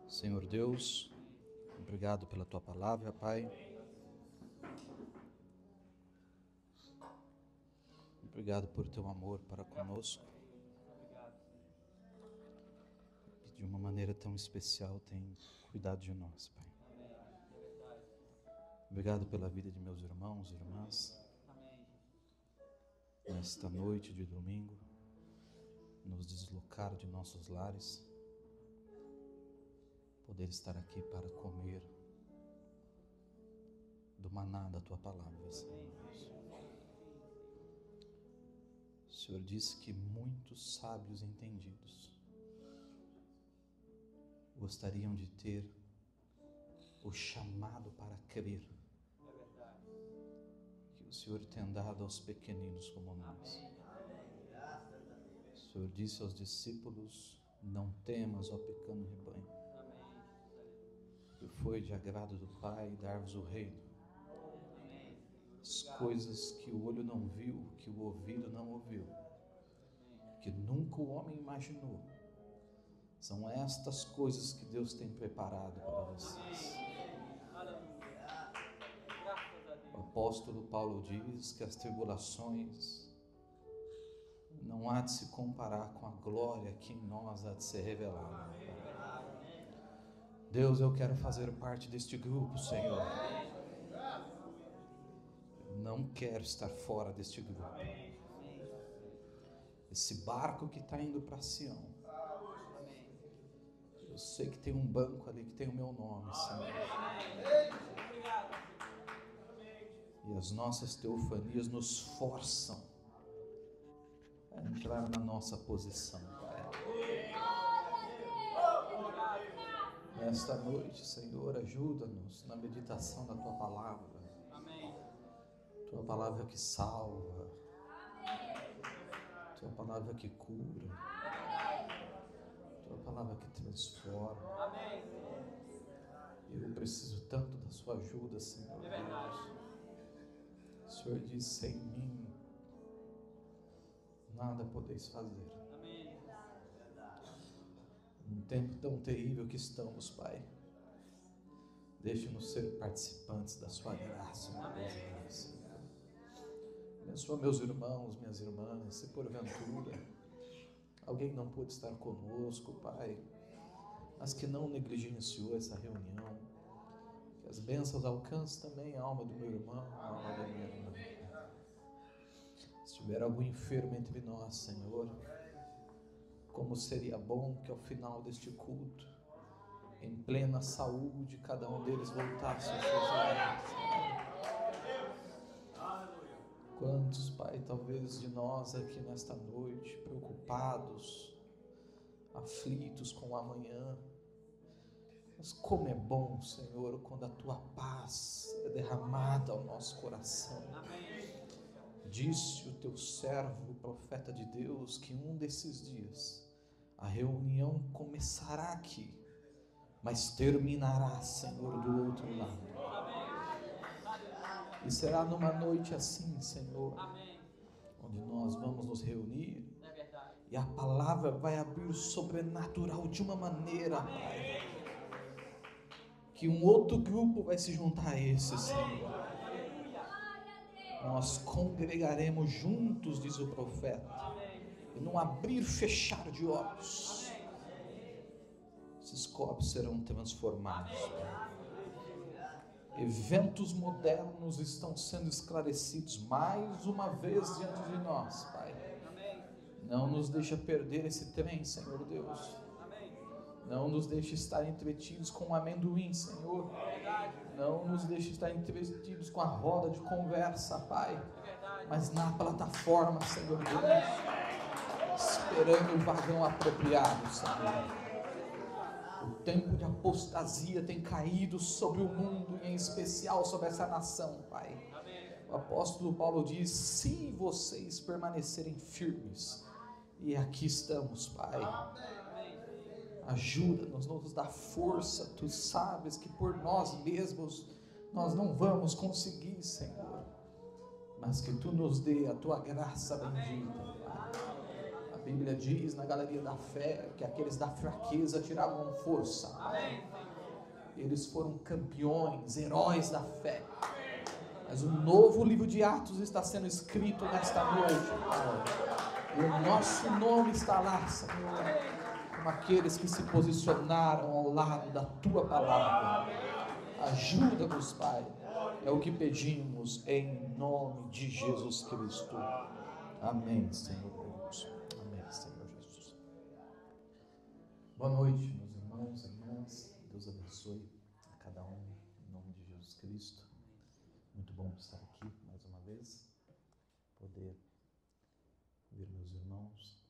Senhor Deus, obrigado pela Tua palavra, Pai. Obrigado por Teu amor para conosco. E de uma maneira tão especial tem cuidado de nós, Pai. Obrigado pela vida de meus irmãos e irmãs. Nesta noite de domingo, nos deslocar de nossos lares, poder estar aqui para comer do maná da Tua palavra, Senhor. O Senhor disse que muitos sábios entendidos gostariam de ter o chamado para crer que o Senhor tem dado aos pequeninos como nós. O Senhor disse aos discípulos: não temas, ó pequeno rebanho, que foi de agrado do Pai dar-vos o reino. As coisas que o olho não viu, que o ouvido não ouviu, que nunca o homem imaginou, são estas coisas que Deus tem preparado para vocês. O apóstolo Paulo diz que as tribulações não há de se comparar com a glória que em nós há de ser revelada. Deus, eu quero fazer parte deste grupo, Senhor. Eu não quero estar fora deste grupo. Esse barco que está indo para Sião, eu sei que tem um banco ali que tem o meu nome, Senhor. E as nossas teofanias nos forçam a entrar na nossa posição, Pai. Nesta noite, Senhor, ajuda-nos na meditação da Tua palavra. Tua palavra que salva, Tua palavra que cura, Tua palavra que transforma. Eu preciso tanto da Sua ajuda, Senhor Deus. O Senhor diz: sem mim nada podeis fazer. Num tempo tão terrível que estamos, Pai, deixe-nos ser participantes da Sua graça, meu Deus. Abençoa meus irmãos, minhas irmãs. Se porventura alguém não pôde estar conosco, Pai, mas que não negligenciou essa reunião, que as bênçãos alcancem também a alma do meu irmão, a alma da minha irmã. Se tiver algum enfermo entre nós, Senhor, como seria bom que ao final deste culto, em plena saúde, cada um deles voltasse aos seus lares. Quantos, Pai, talvez de nós aqui nesta noite, preocupados, aflitos com o amanhã, mas como é bom, Senhor, quando a Tua paz é derramada ao nosso coração. Disse o Teu servo, o profeta de Deus, que um desses dias a reunião começará aqui, mas terminará, Senhor, do outro lado. E será numa noite assim, Senhor, onde nós vamos nos reunir e a palavra vai abrir o sobrenatural de uma maneira, Pai, que um outro grupo vai se juntar a esse, Senhor. Nós congregaremos juntos, diz o profeta, e num abrir e fechar de olhos, esses corpos serão transformados, Pai. Eventos modernos estão sendo esclarecidos mais uma vez diante de nós, Pai. Não nos deixa perder esse trem, Senhor Deus. Não nos deixe estar entretidos com o amendoim, Senhor. Não nos deixe estar entretidos com a roda de conversa, Pai. Mas na plataforma, Senhor Deus, esperando o vagão apropriado, Senhor. O tempo de apostasia tem caído sobre o mundo e em especial sobre essa nação, Pai. O apóstolo Paulo diz: se vocês permanecerem firmes, e aqui estamos, Pai. Ajuda-nos, nos dá força. Tu sabes que por nós mesmos nós não vamos conseguir, Senhor. mas que Tu nos dê a Tua graça bendita, Pai. A Bíblia diz na galeria da fé que aqueles da fraqueza tiravam força, Pai. Eles foram campeões, heróis da fé. Mas um novo livro de Atos está sendo escrito nesta noite, Pai. E o nosso nome está lá, Senhor, como aqueles que se posicionaram ao lado da Tua palavra. Ajuda-nos, Pai. É o que pedimos em nome de Jesus Cristo. Amém, Senhor Deus. Amém, Senhor Jesus. Boa noite, meus irmãos e irmãs. Deus abençoe a cada um em nome de Jesus Cristo. Muito bom estar aqui mais uma vez, poder ver meus irmãos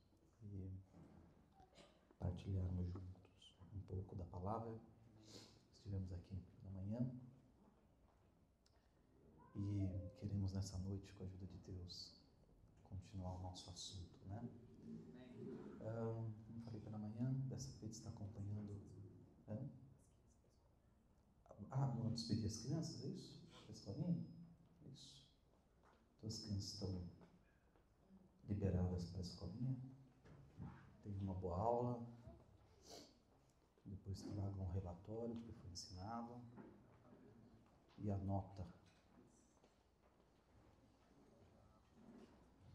e partilharmos juntos um pouco da palavra. Estivemos aqui na manhã e queremos nessa noite, com a ajuda de Deus, continuar o nosso assunto, né? Como falei pela manhã, dessa feita está acompanhando. Vamos despedir as crianças, é isso? A escolinha? Isso. Então as crianças estão liberadas para a escolinha. Teve uma boa aula. Depois tragam um relatório do que foi ensinado. E a nota.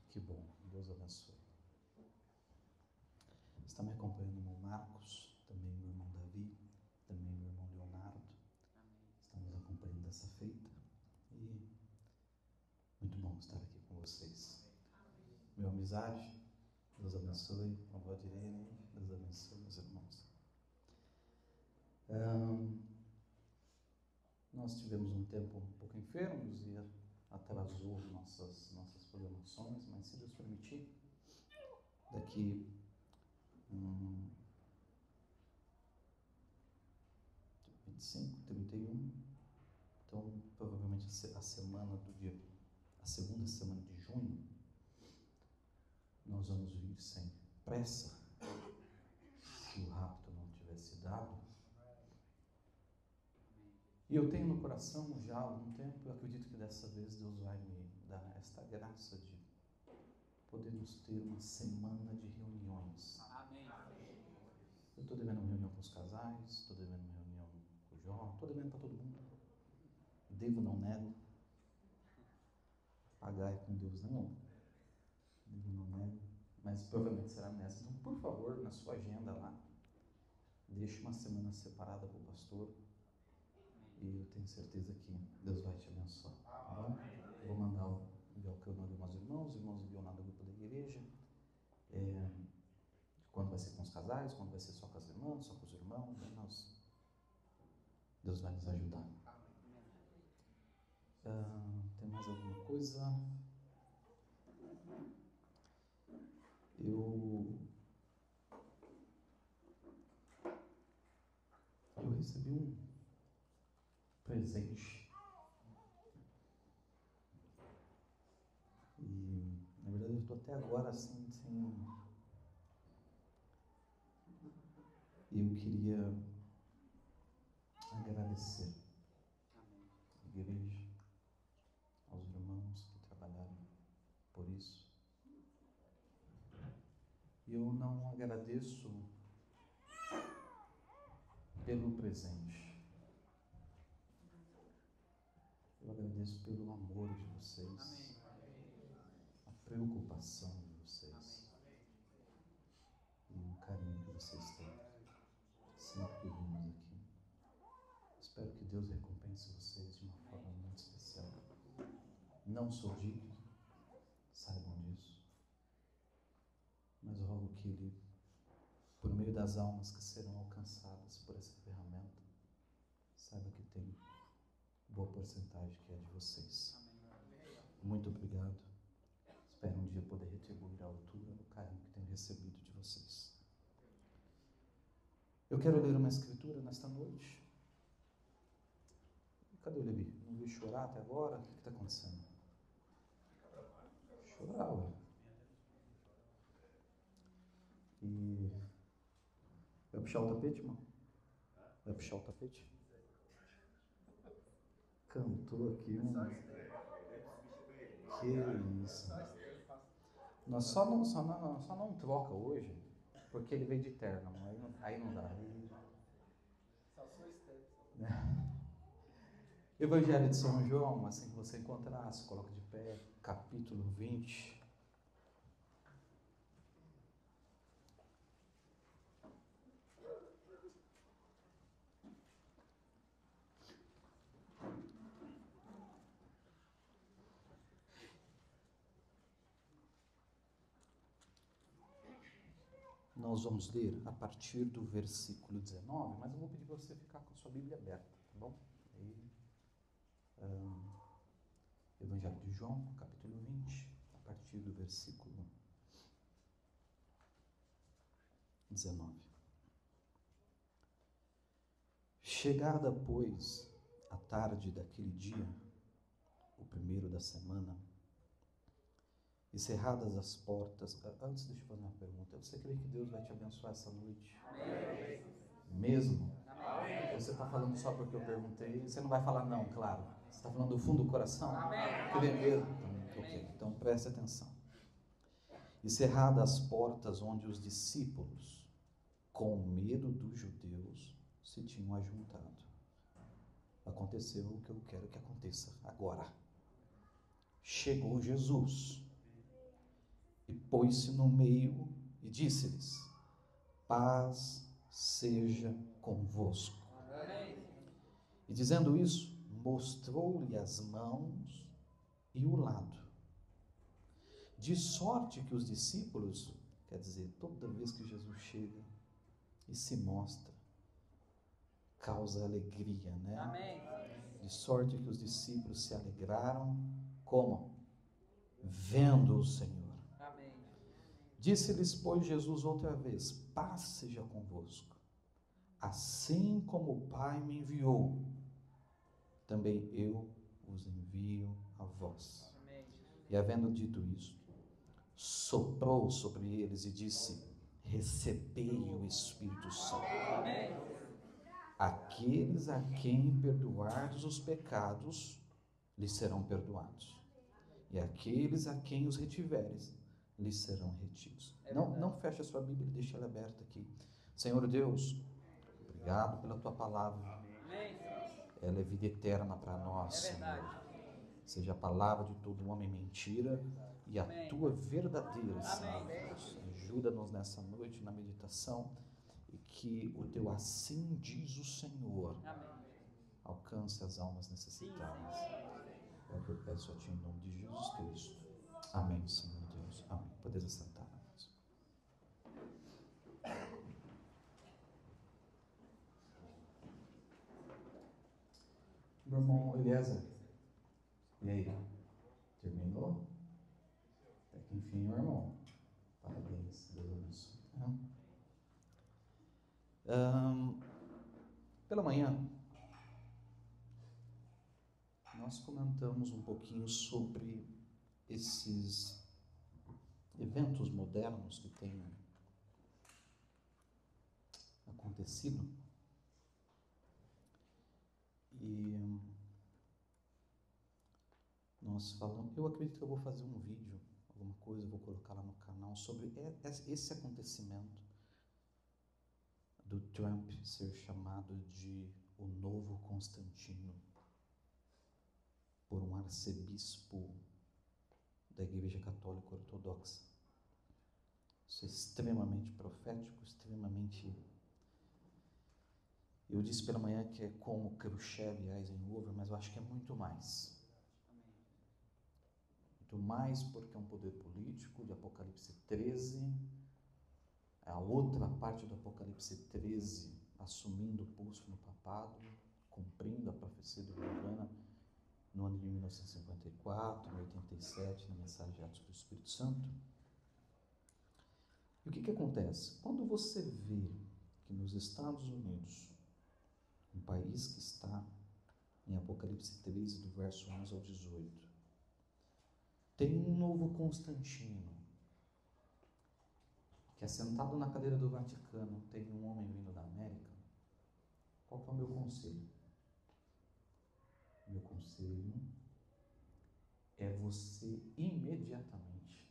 Que bom, Deus abençoe. Está me acompanhando o irmão Marcos, também o irmão Davi, também o irmão Leonardo. Estão nos acompanhando dessa feita. E muito bom estar aqui com vocês. Meu amizade, Deus abençoe. A avó de Irene, Deus abençoe, meus irmãos. Nós tivemos um tempo um pouco enfermos e atrasou nossas programações, mas se Deus permitir, daqui 25, 31, então provavelmente a segunda semana de junho, nós vamos vir sem pressa, se o rapto não tivesse dado. E eu tenho no coração já há algum tempo, eu acredito que dessa vez Deus vai me dar esta graça de podermos ter uma semana de reuniões. Amém. Eu estou devendo uma reunião com os casais, estou devendo uma reunião com o João, estou devendo para todo mundo. Devo, não nego. Pagar é com Deus, não. Devo, não nego. Mas provavelmente será nessa. Então, por favor, na sua agenda lá, deixe uma semana separada para o pastor. E eu tenho certeza que Deus vai te abençoar. Tá bom? Vou mandar enviar o cronograma aos irmãos. Os irmãos enviam lá no grupo da igreja. Quando vai ser com os casais, quando vai ser só com as irmãs, só com os irmãos. Deus vai nos ajudar. Tem mais alguma coisa? Eu recebi um presente. E, na verdade, eu estou até agora assim, sem... Eu queria agradecer à igreja, aos irmãos que trabalharam por isso. E eu não agradeço pelo presente. Eu agradeço pelo amor de vocês, a preocupação de vocês e o carinho que vocês têm sempre que vimos aqui. Espero que Deus recompense vocês de uma forma muito especial. Não sou digno, saibam disso, mas rogo que Ele, por meio das almas que serão alcançadas por essa ferramenta, saiba que tem boa porcentagem que é de vocês. Muito obrigado. Espero um dia poder retribuir à altura do carinho que tenho recebido de vocês. Eu quero ler uma escritura nesta noite. Cadê o Levi? Não vi chorar até agora? O que está acontecendo? Chorar, ué. E... vai puxar o tapete, irmão? Vai puxar o tapete? Cantou aqui um... Que isso. Nós só não troca hoje, porque ele veio de terno. Aí não dá. Só sou externo. Evangelho de São João, assim que você encontrar, se coloca de pé, capítulo 20. Nós vamos ler a partir do versículo 19, mas eu vou pedir para você ficar com a sua Bíblia aberta, tá bom? Evangelho de João, capítulo 20, a partir do versículo 19. Chegada, pois, a tarde daquele dia, o primeiro da semana, e cerradas as portas. Antes, deixa eu fazer uma pergunta. Você crê que Deus vai te abençoar essa noite? Amém. Mesmo? Amém. Você está falando só porque eu perguntei? Você não vai falar não, claro. Você está falando do fundo do coração? Amém. Crê mesmo? Então preste atenção. E cerradas as portas onde os discípulos, com medo dos judeus, se tinham ajuntado. Aconteceu o que eu quero que aconteça agora. Chegou Jesus e pôs-se no meio e disse-lhes: paz seja convosco. Amém. E dizendo isso, mostrou-lhe as mãos e o lado. De sorte que os discípulos, quer dizer, toda vez que Jesus chega e se mostra, causa alegria, né? Amém. De sorte que os discípulos se alegraram, como? Vendo o Senhor. Amém. Disse-lhes, pois, Jesus outra vez: paz seja convosco. Assim como o Pai me enviou, também eu os envio a vós. Amém. E havendo dito isto, soprou sobre eles e disse: recebei o Espírito Santo. Amém. Aqueles a quem perdoardes os pecados, lhes serão perdoados. E aqueles a quem os retiveres, lhes serão retidos. Não feche a sua Bíblia, deixa ela aberta aqui. Senhor Deus, obrigado pela tua palavra. Amém. Ela é vida eterna para nós, Senhor. Seja a palavra de todo homem mentira e a tua verdadeira, Senhor Deus. Ajuda-nos nessa noite na meditação e que o teu assim diz o Senhor alcance as almas necessitadas. É o que eu peço a ti em nome de Jesus Cristo. Amém, Senhor Deus. Amém. Podeis assentar, amados. Meu irmão Eliezer, e aí? Terminou? Até que enfim, meu irmão. Parabéns, Deus abençoe. Pela manhã, nós comentamos um pouquinho sobre esses eventos modernos que têm acontecido. E nós falamos, eu acredito que eu vou fazer um vídeo, alguma coisa, eu vou colocar lá no canal sobre esse acontecimento do Trump ser chamado de o novo Constantino por um arcebispo da Igreja Católica Ortodoxa. Isso é extremamente profético, extremamente... Eu disse pela manhã que é como Khrushchev e Eisenhower, mas eu acho que é muito mais. Muito mais porque é um poder político de Apocalipse 13, a outra parte do Apocalipse 13 assumindo o posto no papado, cumprindo a profecia do Lorana no ano de 1954, em 87, na mensagem de Atos do Espírito Santo. E o que acontece? Quando você vê que nos Estados Unidos, um país que está em Apocalipse 13, do verso 11 ao 18, tem um novo Constantino, que é sentado na cadeira do Vaticano, tem um homem vindo da América, qual que é o meu conselho? Meu conselho é você imediatamente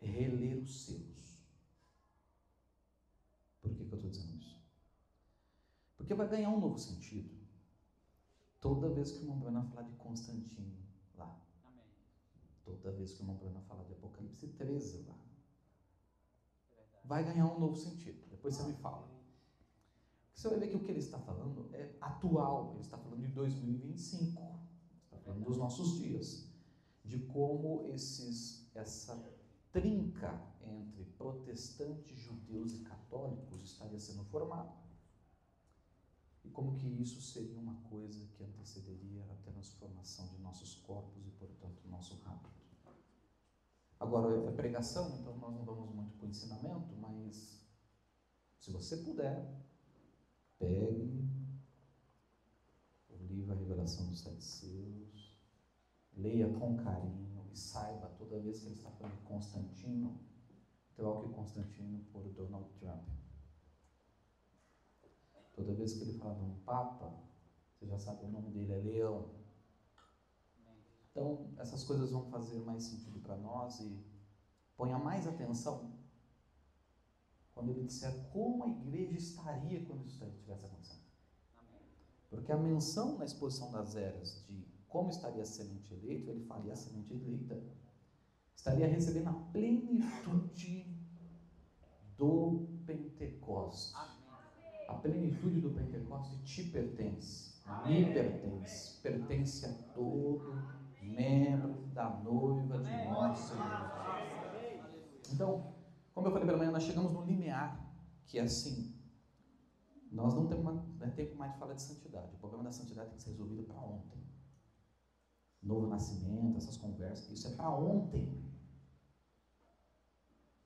reler os seus. Por que eu estou dizendo isso? Porque vai ganhar um novo sentido toda vez que o irmão Bruno falar de Constantino lá. Amém. Toda vez que o irmão Bruno falar de Apocalipse 13 lá. Vai ganhar um novo sentido. Depois você me fala. Você vai ver que o que ele está falando é atual. Ele está falando de 2025. Está falando dos nossos dias. De como essa trinca entre protestantes, judeus e católicos estaria sendo formada. E como que isso seria uma coisa que antecederia a transformação de nossos corpos e, portanto, nosso rapto. Agora, é pregação, então nós não vamos muito para o ensinamento, mas se você puder, pegue o livro A Revelação dos Sete Selos, leia com carinho e saiba, toda vez que ele está falando de Constantino, troque Constantino por Donald Trump. Toda vez que ele fala de um Papa, você já sabe o nome dele é Leão. Então, essas coisas vão fazer mais sentido para nós e ponha mais atenção quando ele disser como a igreja estaria quando isso estivesse acontecendo. Porque a menção na exposição das eras de como estaria a semente eleita, ele fala, e a semente eleita estaria recebendo a plenitude do Pentecostes. A plenitude do Pentecostes te pertence, me pertence, pertence a todo membro da noiva de nosso Senhor. Então, como eu falei pela manhã, nós chegamos no limiar, que é assim, nós não temos tempo mais de falar de santidade. O problema da santidade tem que ser resolvido para ontem. Novo nascimento, essas conversas, isso é para ontem.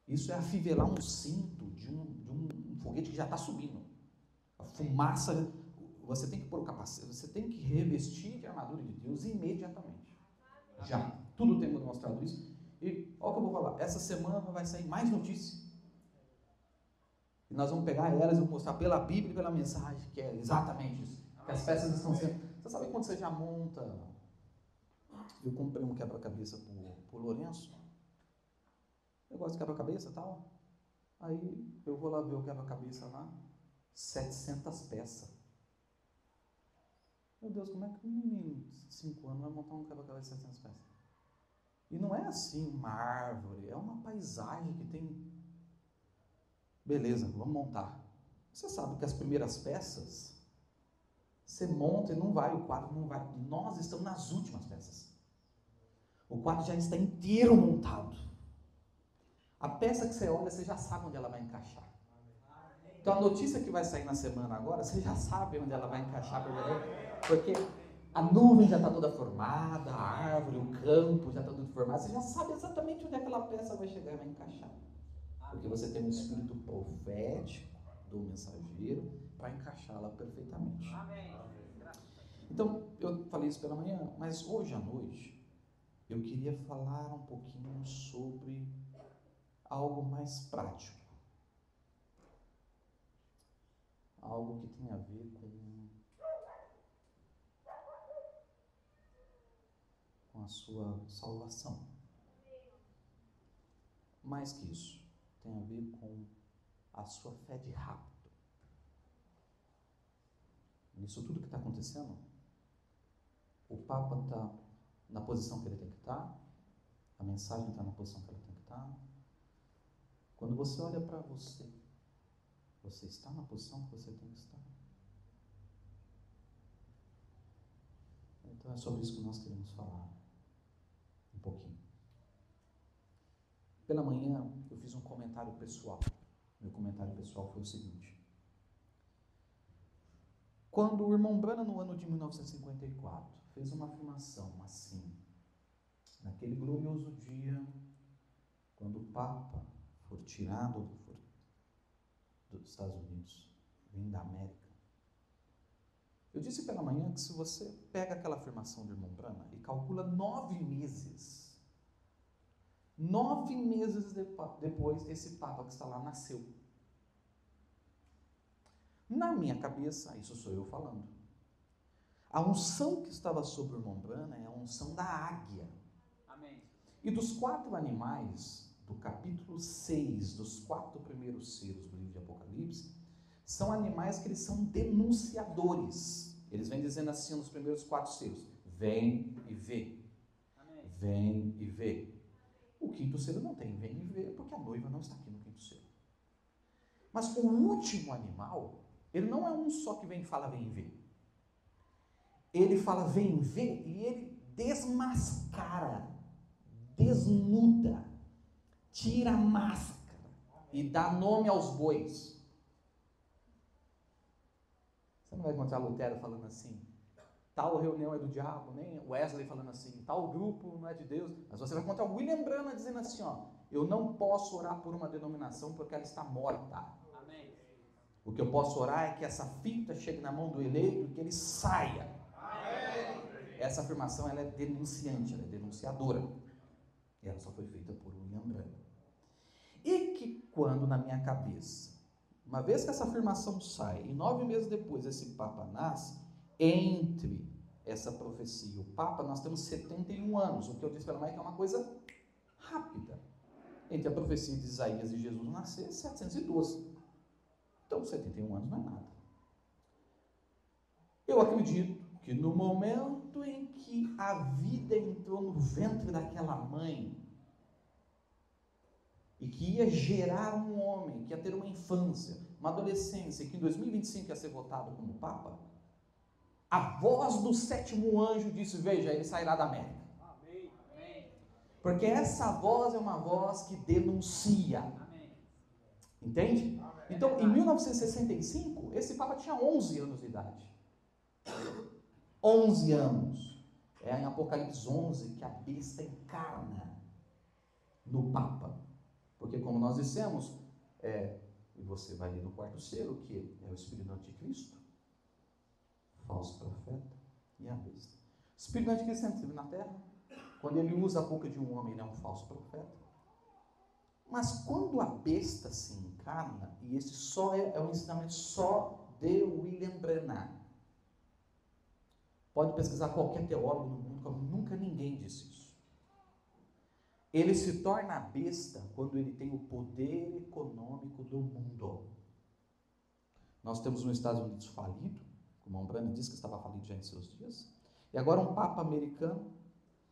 Isso é afivelar um cinto de um foguete que já está subindo. A fumaça, você tem que pôr o capacete, você tem que revestir de armadura de Deus imediatamente. Já. Tudo tem demonstrado isso. E olha o que eu vou falar. Essa semana vai sair mais notícias. E nós vamos pegar elas e vamos mostrar pela Bíblia e pela mensagem, que é exatamente isso. Que as peças estão sendo... Você sabe quando você já monta... Eu comprei um quebra-cabeça pro Lourenço. Eu gosto de quebra-cabeça e tal. Aí eu vou lá ver o quebra-cabeça lá. 700 peças. Meu Deus, como é que um menino de 5 anos vai montar um quebra-cabeça de 700 peças? E não é assim uma árvore, é uma paisagem que tem... Beleza, vamos montar. Você sabe que as primeiras peças, você monta e não vai, o quadro não vai. Nós estamos nas últimas peças. O quadro já está inteiro montado. A peça que você olha, você já sabe onde ela vai encaixar. Então a notícia que vai sair na semana agora, você já sabe onde ela vai encaixar, porque a nuvem já está toda formada, a árvore, o campo já está tudo formado, você já sabe exatamente onde aquela peça vai chegar e vai encaixar. Porque você tem um espírito profético do mensageiro para encaixá-la perfeitamente. Então, eu falei isso pela manhã, mas hoje à noite eu queria falar um pouquinho sobre algo mais prático. Algo que tem a ver com a sua salvação. Mais que isso, tem a ver com a sua fé de rapto. Nisso tudo que está acontecendo, o Papa está na posição que ele tem que estar, a mensagem está na posição que ela tem que estar. Quando você olha para você, você está na posição que você tem que estar. Então é sobre isso que nós queremos falar um pouquinho. Pela manhã eu fiz um comentário pessoal. Meu comentário pessoal foi o seguinte: quando o irmão Branham, no ano de 1954, fez uma afirmação assim, naquele glorioso dia, quando o Papa for tirado dos Estados Unidos, vindo da América, eu disse pela manhã que se você pega aquela afirmação do irmão Branham e calcula 9 meses depois esse Papa que está lá nasceu. Na minha cabeça, isso sou eu falando, A unção que estava sobre o irmão Branham é a unção da águia. Amém. E dos 4 animais, do capítulo 6, dos 4 primeiros selos do livro de Apocalipse, são animais que eles são denunciadores. Eles vêm dizendo assim nos primeiros 4 selos: vem e vê. Amém. Vem e vê. O 5º selo não tem vem e vê, porque a noiva não está aqui no 5º selo. Mas o último animal, ele não é um só que vem e fala vem e vê. Ele fala vem e vê e ele desmascara, desnuda, tira a máscara e dá nome aos bois. Você não vai encontrar Lutero falando assim, tal reunião é do diabo, nem Wesley falando assim, tal grupo não é de Deus. Mas você vai encontrar William Branham dizendo assim, ó, eu não posso orar por uma denominação porque ela está morta. Amém. O que eu posso orar é que essa fita chegue na mão do eleito e que ele saia. Essa afirmação ela é denunciante, ela é denunciadora. E ela só foi feita por William Branham. E que quando na minha cabeça, uma vez que essa afirmação sai, e 9 meses depois esse Papa nasce, entre essa profecia e o Papa nós temos 71 anos, o que eu disse para ela que é uma coisa rápida. Entre a profecia de Isaías e Jesus nascer, 712. Então 71 anos não é nada. Eu acredito que no momento em que a vida entrou no ventre daquela mãe e que ia gerar um homem, que ia ter uma infância, uma adolescência, que em 2025 ia ser votado como Papa, a voz do 7º anjo disse, veja, ele sairá da América. Amém. Amém. Porque essa voz é uma voz que denuncia. Amém. Entende? Então, em 1965, esse Papa tinha 11 anos de idade. 11 anos. É em Apocalipse 11 que a besta encarna no Papa. Porque, como nós dissemos, e você vai ler no 4º selo, que é o Espírito do Anticristo, falso profeta e a besta. O Espírito do Anticristo sempre esteve na terra. Quando ele usa a boca de um homem, ele é um falso profeta. Mas quando a besta se encarna, e esse só é um ensinamento só de William Branham. Pode pesquisar qualquer teólogo no mundo, como nunca ninguém disse isso. Ele se torna a besta quando ele tem o poder econômico do mundo. Nós temos um Estados Unidos falido, como o Branham disse que estava falido já em seus dias, e agora um Papa americano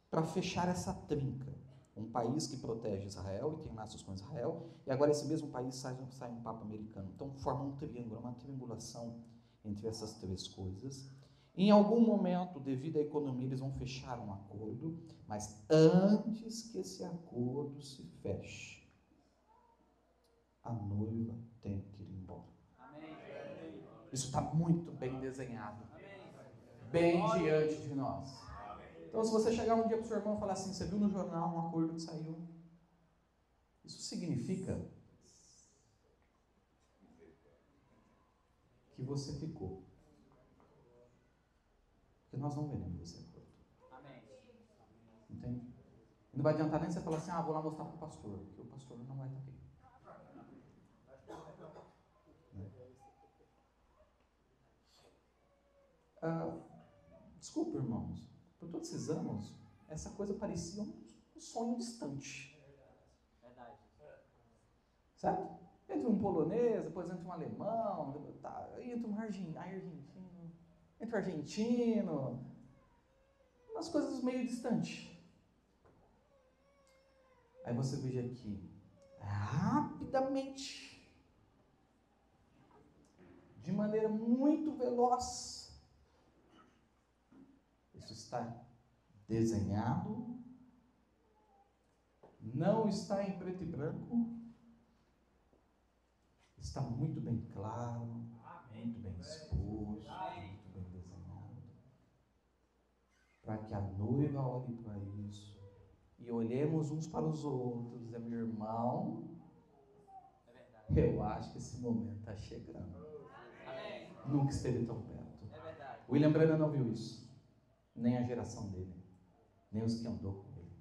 para fechar essa trinca. Um país que protege Israel e tem laços com Israel, e agora esse mesmo país sai um Papa americano. Então forma um triângulo, uma triangulação entre essas 3 coisas. Em algum momento, devido à economia, eles vão fechar um acordo, mas antes que esse acordo se feche, a noiva tem que ir embora. Amém. Isso está muito bem desenhado, bem diante de nós. Então, se você chegar um dia para o seu irmão e falar assim, você viu no jornal um acordo que saiu, isso significa que você ficou. Porque nós não veremos esse acordo. Amém. Entende? Não vai adiantar nem você falar assim, vou lá mostrar para o pastor, porque o pastor não vai estar aqui. Desculpa, irmãos, por todos esses anos, essa coisa parecia um sonho distante. Verdade. Certo? Entre um polonês, depois entra um alemão, aí entra um argentino, entra um argentino, umas coisas meio distantes. Aí você veja aqui, rapidamente, de maneira muito veloz, isso está desenhado, não está em preto e branco, está muito bem claro, muito bem exposto, muito bem desenhado, para que a noiva olhe para isso e olhemos uns para os outros, meu irmão, eu acho que esse momento está chegando. Amém. Nunca esteve tão perto. É verdade. William Branham não viu isso, nem a geração dele, nem os que andou com ele.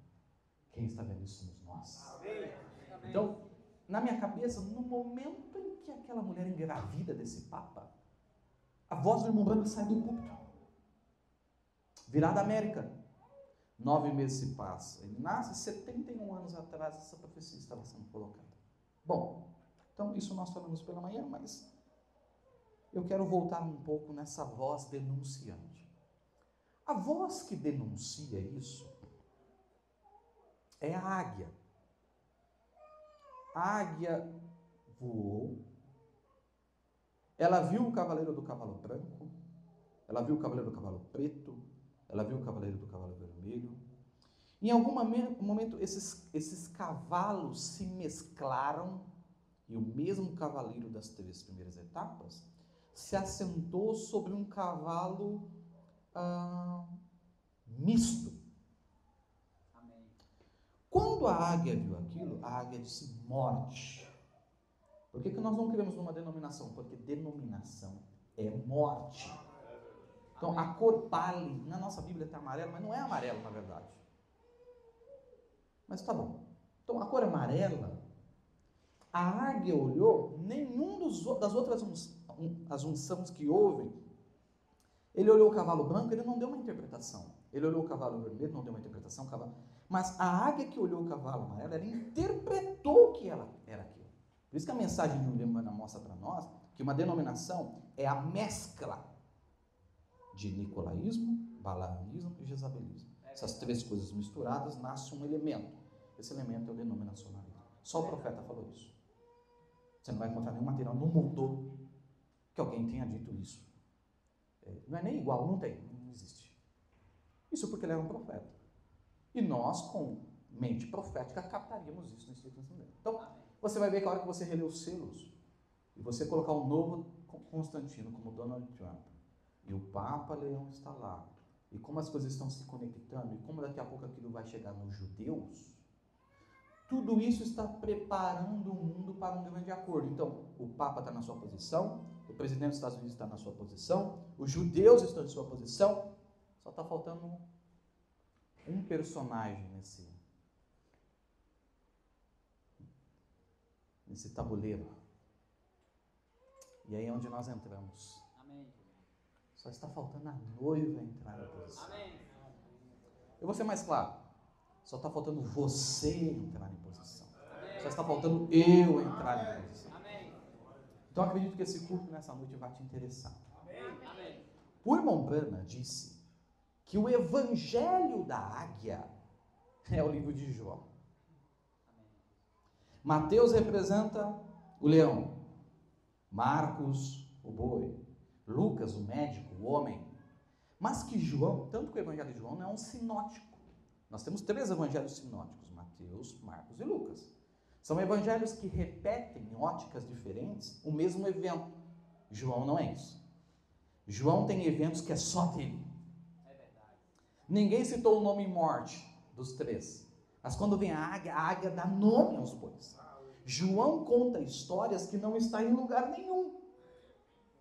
Quem está vendo isso somos nós. Amém. Então, na minha cabeça, no momento em que aquela mulher engravida desse Papa, a voz do irmão Branham sai do púlpito. virada América. 9 meses se passa. Ele nasce 71 anos atrás, essa profecia estava sendo colocada. Bom, então isso nós falamos pela manhã, mas eu quero voltar um pouco nessa voz denunciante. A voz que denuncia isso é a águia. A águia voou, ela viu o cavaleiro do cavalo branco, ela viu o cavaleiro do cavalo preto, ela viu o cavaleiro do cavalo vermelho. Em algum momento, esses cavalos se mesclaram e o mesmo cavaleiro das 3 primeiras etapas se assentou sobre um cavalo misto. Amém. Quando a águia viu aquilo, a águia disse morte. Por que nós não queremos uma denominação? Porque denominação é morte. Então, a cor pálido, na nossa Bíblia está amarelo, mas não é amarelo, na verdade. Mas tá bom. Então, a cor amarela, a águia olhou, nenhum das outras as unções que houve, ele olhou o cavalo branco, ele não deu uma interpretação. Ele olhou o cavalo vermelho, não deu uma interpretação. Mas a águia que olhou o cavalo amarelo, ela interpretou que ela era aquilo. Por isso que a mensagem de William Branham mostra para nós que uma denominação é a mescla de nicolaísmo, balaamismo e jezabelismo. Essas 3 coisas misturadas nasce um elemento. Esse elemento é o denominacionalismo. Só o profeta falou isso. Você não vai encontrar nenhum material no mundo que alguém tenha dito isso. Não é nem igual, não existe. Isso porque ele era um profeta. E nós, com mente profética, captaríamos isso no Espírito Santo. Então, você vai ver que a hora que você relê os selos, e você colocar o novo Constantino como Donald Trump, e o Papa Leão está lá, e como as coisas estão se conectando, e como daqui a pouco aquilo vai chegar nos judeus, tudo isso está preparando o mundo para um grande acordo. Então, o Papa está na sua posição, o presidente dos Estados Unidos está na sua posição, os judeus estão em sua posição, só está faltando um personagem nesse tabuleiro. E aí é onde nós entramos. Amém. Só está faltando a noiva entrar na posição. Amém. Eu vou ser mais claro. Só está faltando você entrar em posição. Amém. Só está faltando eu entrar em posição. Amém. Então acredito que esse culto nessa noite vai te interessar. Amém. O irmão Branham disse que o evangelho da águia é o livro de João. Mateus representa o leão, Marcos o boi, Lucas o médico, o homem. Mas que João, tanto que o evangelho de João não é um sinótico. Nós temos 3 evangelhos sinóticos, Mateus, Marcos e Lucas. São evangelhos que repetem em óticas diferentes o mesmo evento. João não é isso. João tem eventos que é só dele. É verdade. Ninguém citou o nome morte dos 3. Mas quando vem a águia dá nome aos bois. João conta histórias que não estão em lugar nenhum.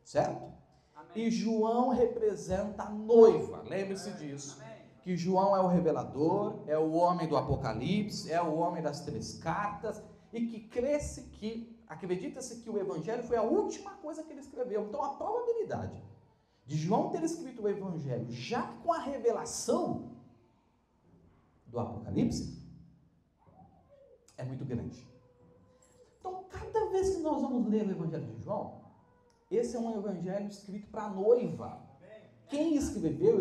Certo? Amém. E João representa a noiva. Lembre-se disso. Amém. Que João é o revelador, é o homem do Apocalipse, é o homem das 3 cartas, e que acredita-se que o Evangelho foi a última coisa que ele escreveu. Então a probabilidade de João ter escrito o Evangelho já com a revelação do Apocalipse é muito grande. Então cada vez que nós vamos ler o Evangelho de João, esse é um Evangelho escrito para a noiva. Quem escreveu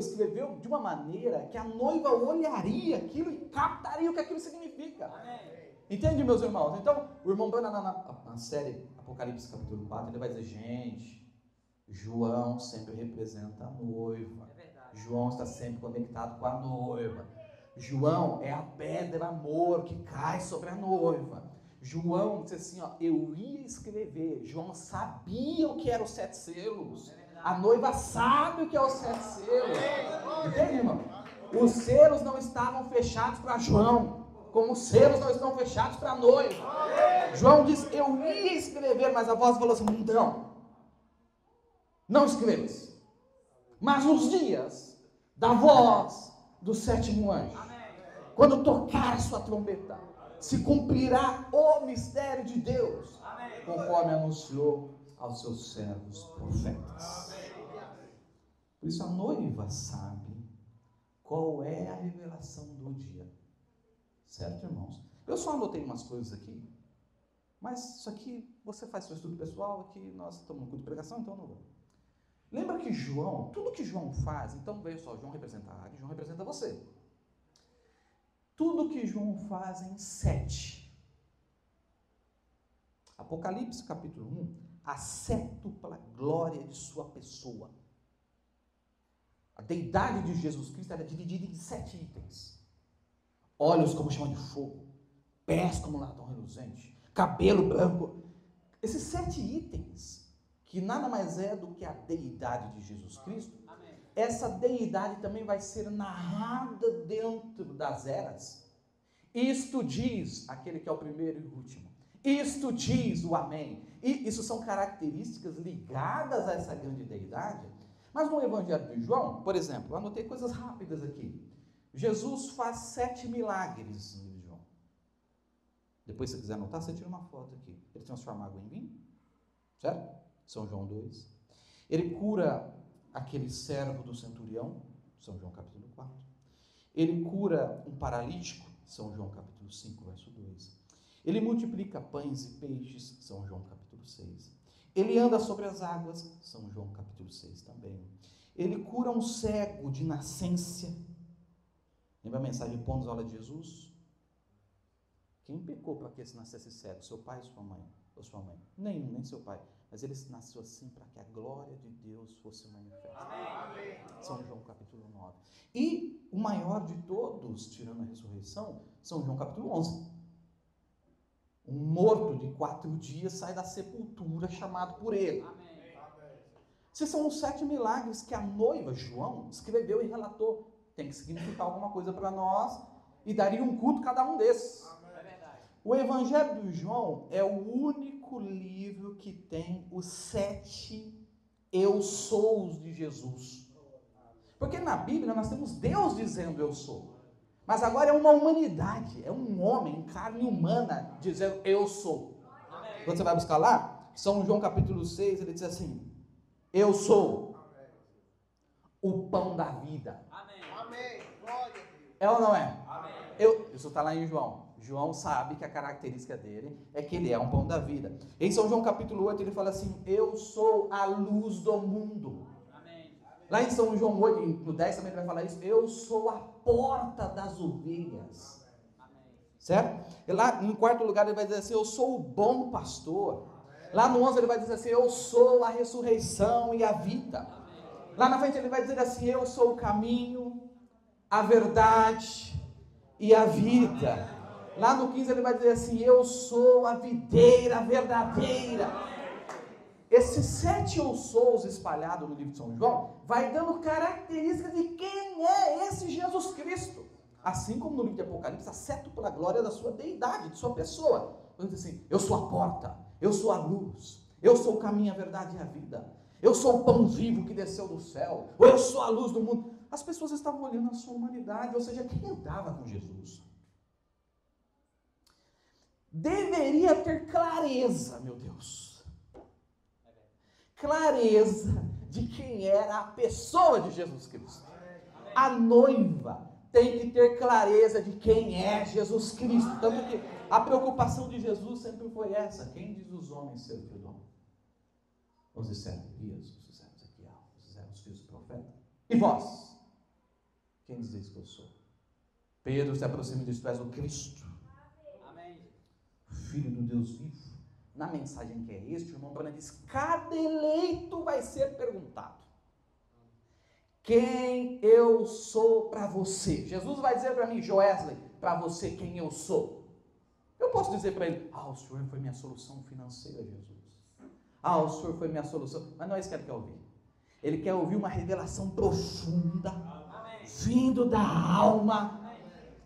de uma maneira que a noiva olharia aquilo e captaria o que aquilo significa. Amém. Entende, meus irmãos? Então, o irmão Branham na série Apocalipse capítulo 4, ele vai dizer, gente, João sempre representa a noiva. É verdade. João está sempre conectado com a noiva. João é a pedra amor que cai sobre a noiva. João disse assim, eu ia escrever. João sabia o que eram os 7 selos. A noiva sabe o que é os 7 selos. Entende, irmão? Os selos não estavam fechados para João, como os selos não estão fechados para a noiva. João disse, eu ia escrever, mas a voz falou assim, não escrevas. Mas nos dias da voz do 7º anjo, quando tocar a sua trombeta, se cumprirá o mistério de Deus, conforme anunciou aos seus servos profetas. Por isso a noiva sabe Qual é a revelação do dia? Certo, irmãos? Eu só anotei umas coisas aqui, mas isso aqui você faz seu estudo pessoal, aqui nós estamos no culto de pregação, então eu não vou. Lembra que João, tudo que João faz, então veja só, João representa a área, João representa você. Tudo que João faz em 7. Apocalipse capítulo 1, a sétupla glória de sua pessoa. A deidade de Jesus Cristo era dividida em 7 itens. Olhos como chama de fogo, pés como latão reluzente, cabelo branco. Esses 7 itens, que nada mais é do que a deidade de Jesus Cristo, amém, essa deidade também vai ser narrada dentro das eras. Isto diz aquele que é o primeiro e o último. Isto diz o amém. E isso são características ligadas a essa grande deidade. Mas no Evangelho de João, por exemplo, eu anotei coisas rápidas aqui. Jesus faz 7 milagres no livro de João. Depois, se você quiser anotar, você tira uma foto aqui. Ele transforma água em vinho, certo? São João 2. Ele cura aquele servo do centurião, São João capítulo 4. Ele cura um paralítico, São João capítulo 5, verso 2. Ele multiplica pães e peixes, São João capítulo 6. Ele anda sobre as águas, São João capítulo 6 também. Ele cura um cego de nascença. Lembra a mensagem de Pônus, aula de Jesus? Quem pecou para que esse nascesse cego? Seu pai ou sua mãe? Ou sua mãe? Nenhum, nem seu pai. Mas ele nasceu assim para que a glória de Deus fosse manifesta. Amém. São João capítulo 9. E o maior de todos, tirando a ressurreição, São João capítulo 11. Um morto de 4 dias sai da sepultura chamado por ele. Amém. Esses são os 7 milagres que a noiva João escreveu e relatou. Tem que significar alguma coisa para nós e daria um culto cada um desses. É verdade. O Evangelho de João é o único livro que tem os 7 eu sous de Jesus. Porque na Bíblia nós temos Deus dizendo eu sou. Mas agora é uma humanidade, é um homem, carne humana, dizendo eu sou. Amém. Quando você vai buscar lá, São João capítulo 6, ele diz assim, eu sou o pão da vida. Amém. Amém. Glória a Deus. É ou não é? Amém. Isso está lá em João. João sabe que a característica dele é que ele é um pão da vida. Em São João capítulo 8, ele fala assim, eu sou a luz do mundo. Lá em São João 8, no 10 também ele vai falar isso. Eu sou a porta das ovelhas. Amém. Certo? E lá em quarto lugar ele vai dizer assim, eu sou o bom pastor. Amém. Lá no 11 ele vai dizer assim, eu sou a ressurreição e a vida. Amém. Lá na frente ele vai dizer assim, eu sou o caminho, a verdade e a vida. Amém. Lá no 15 ele vai dizer assim, eu sou a videira verdadeira. Esses 7 eu sous espalhados no livro de São João, vai dando características de quem é esse Jesus Cristo. Assim como no livro de Apocalipse, a sétupla glória da sua deidade, de sua pessoa. Ele diz assim, eu sou a porta, eu sou a luz, eu sou o caminho, a verdade e a vida. Eu sou o pão vivo que desceu do céu, ou eu sou a luz do mundo. As pessoas estavam olhando a sua humanidade, ou seja, quem andava com Jesus. Deveria ter clareza, meu Deus. Clareza de quem era a pessoa de Jesus Cristo. A noiva tem que ter clareza de quem é Jesus Cristo. Tanto que a preocupação de Jesus sempre foi essa. Quem diz os homens ser filho do homem? Os disseram Elias, os disseram Ezequiel, os disseram os filhos do profeta. E vós? Quem diz que eu sou? Pedro se aproxima e diz, tu és o Cristo. Amém. Filho do Deus vivo. Na mensagem que é este, o irmão Branham diz, cada eleito vai ser perguntado. Quem eu sou para você? Jesus vai dizer para mim, Joesley, para você quem eu sou. Eu posso dizer para ele, o Senhor foi minha solução financeira, Jesus. O Senhor foi minha solução. Mas não é isso que ele quer ouvir. Ele quer ouvir uma revelação profunda, vindo da alma,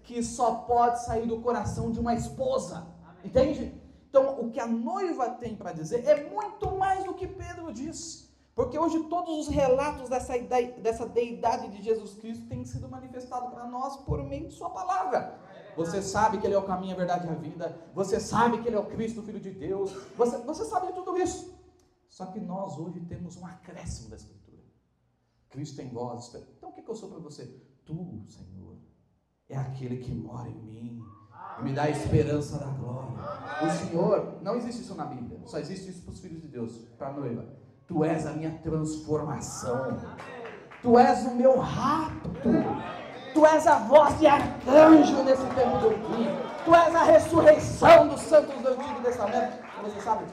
que só pode sair do coração de uma esposa. Entende? Então, o que a noiva tem para dizer é muito mais do que Pedro disse. Porque hoje todos os relatos dessa deidade de Jesus Cristo têm sido manifestados para nós por meio de sua palavra. Você sabe que Ele é o caminho, a verdade e a vida. Você sabe que Ele é o Cristo, o Filho de Deus. Você sabe de tudo isso. Só que nós hoje temos um acréscimo da Escritura. Cristo em vós. Então, o que eu sou para você? Tu, Senhor, é aquele que mora em mim e me dá a esperança da glória. O Senhor, não existe isso na Bíblia, só existe isso para os filhos de Deus, para a noiva. Tu és a minha transformação. Tu és o meu rapto. Tu és a voz de arcanjo nesse tempo do fim. Tu és a ressurreição dos santos do Antigo Testamento. Você sabe,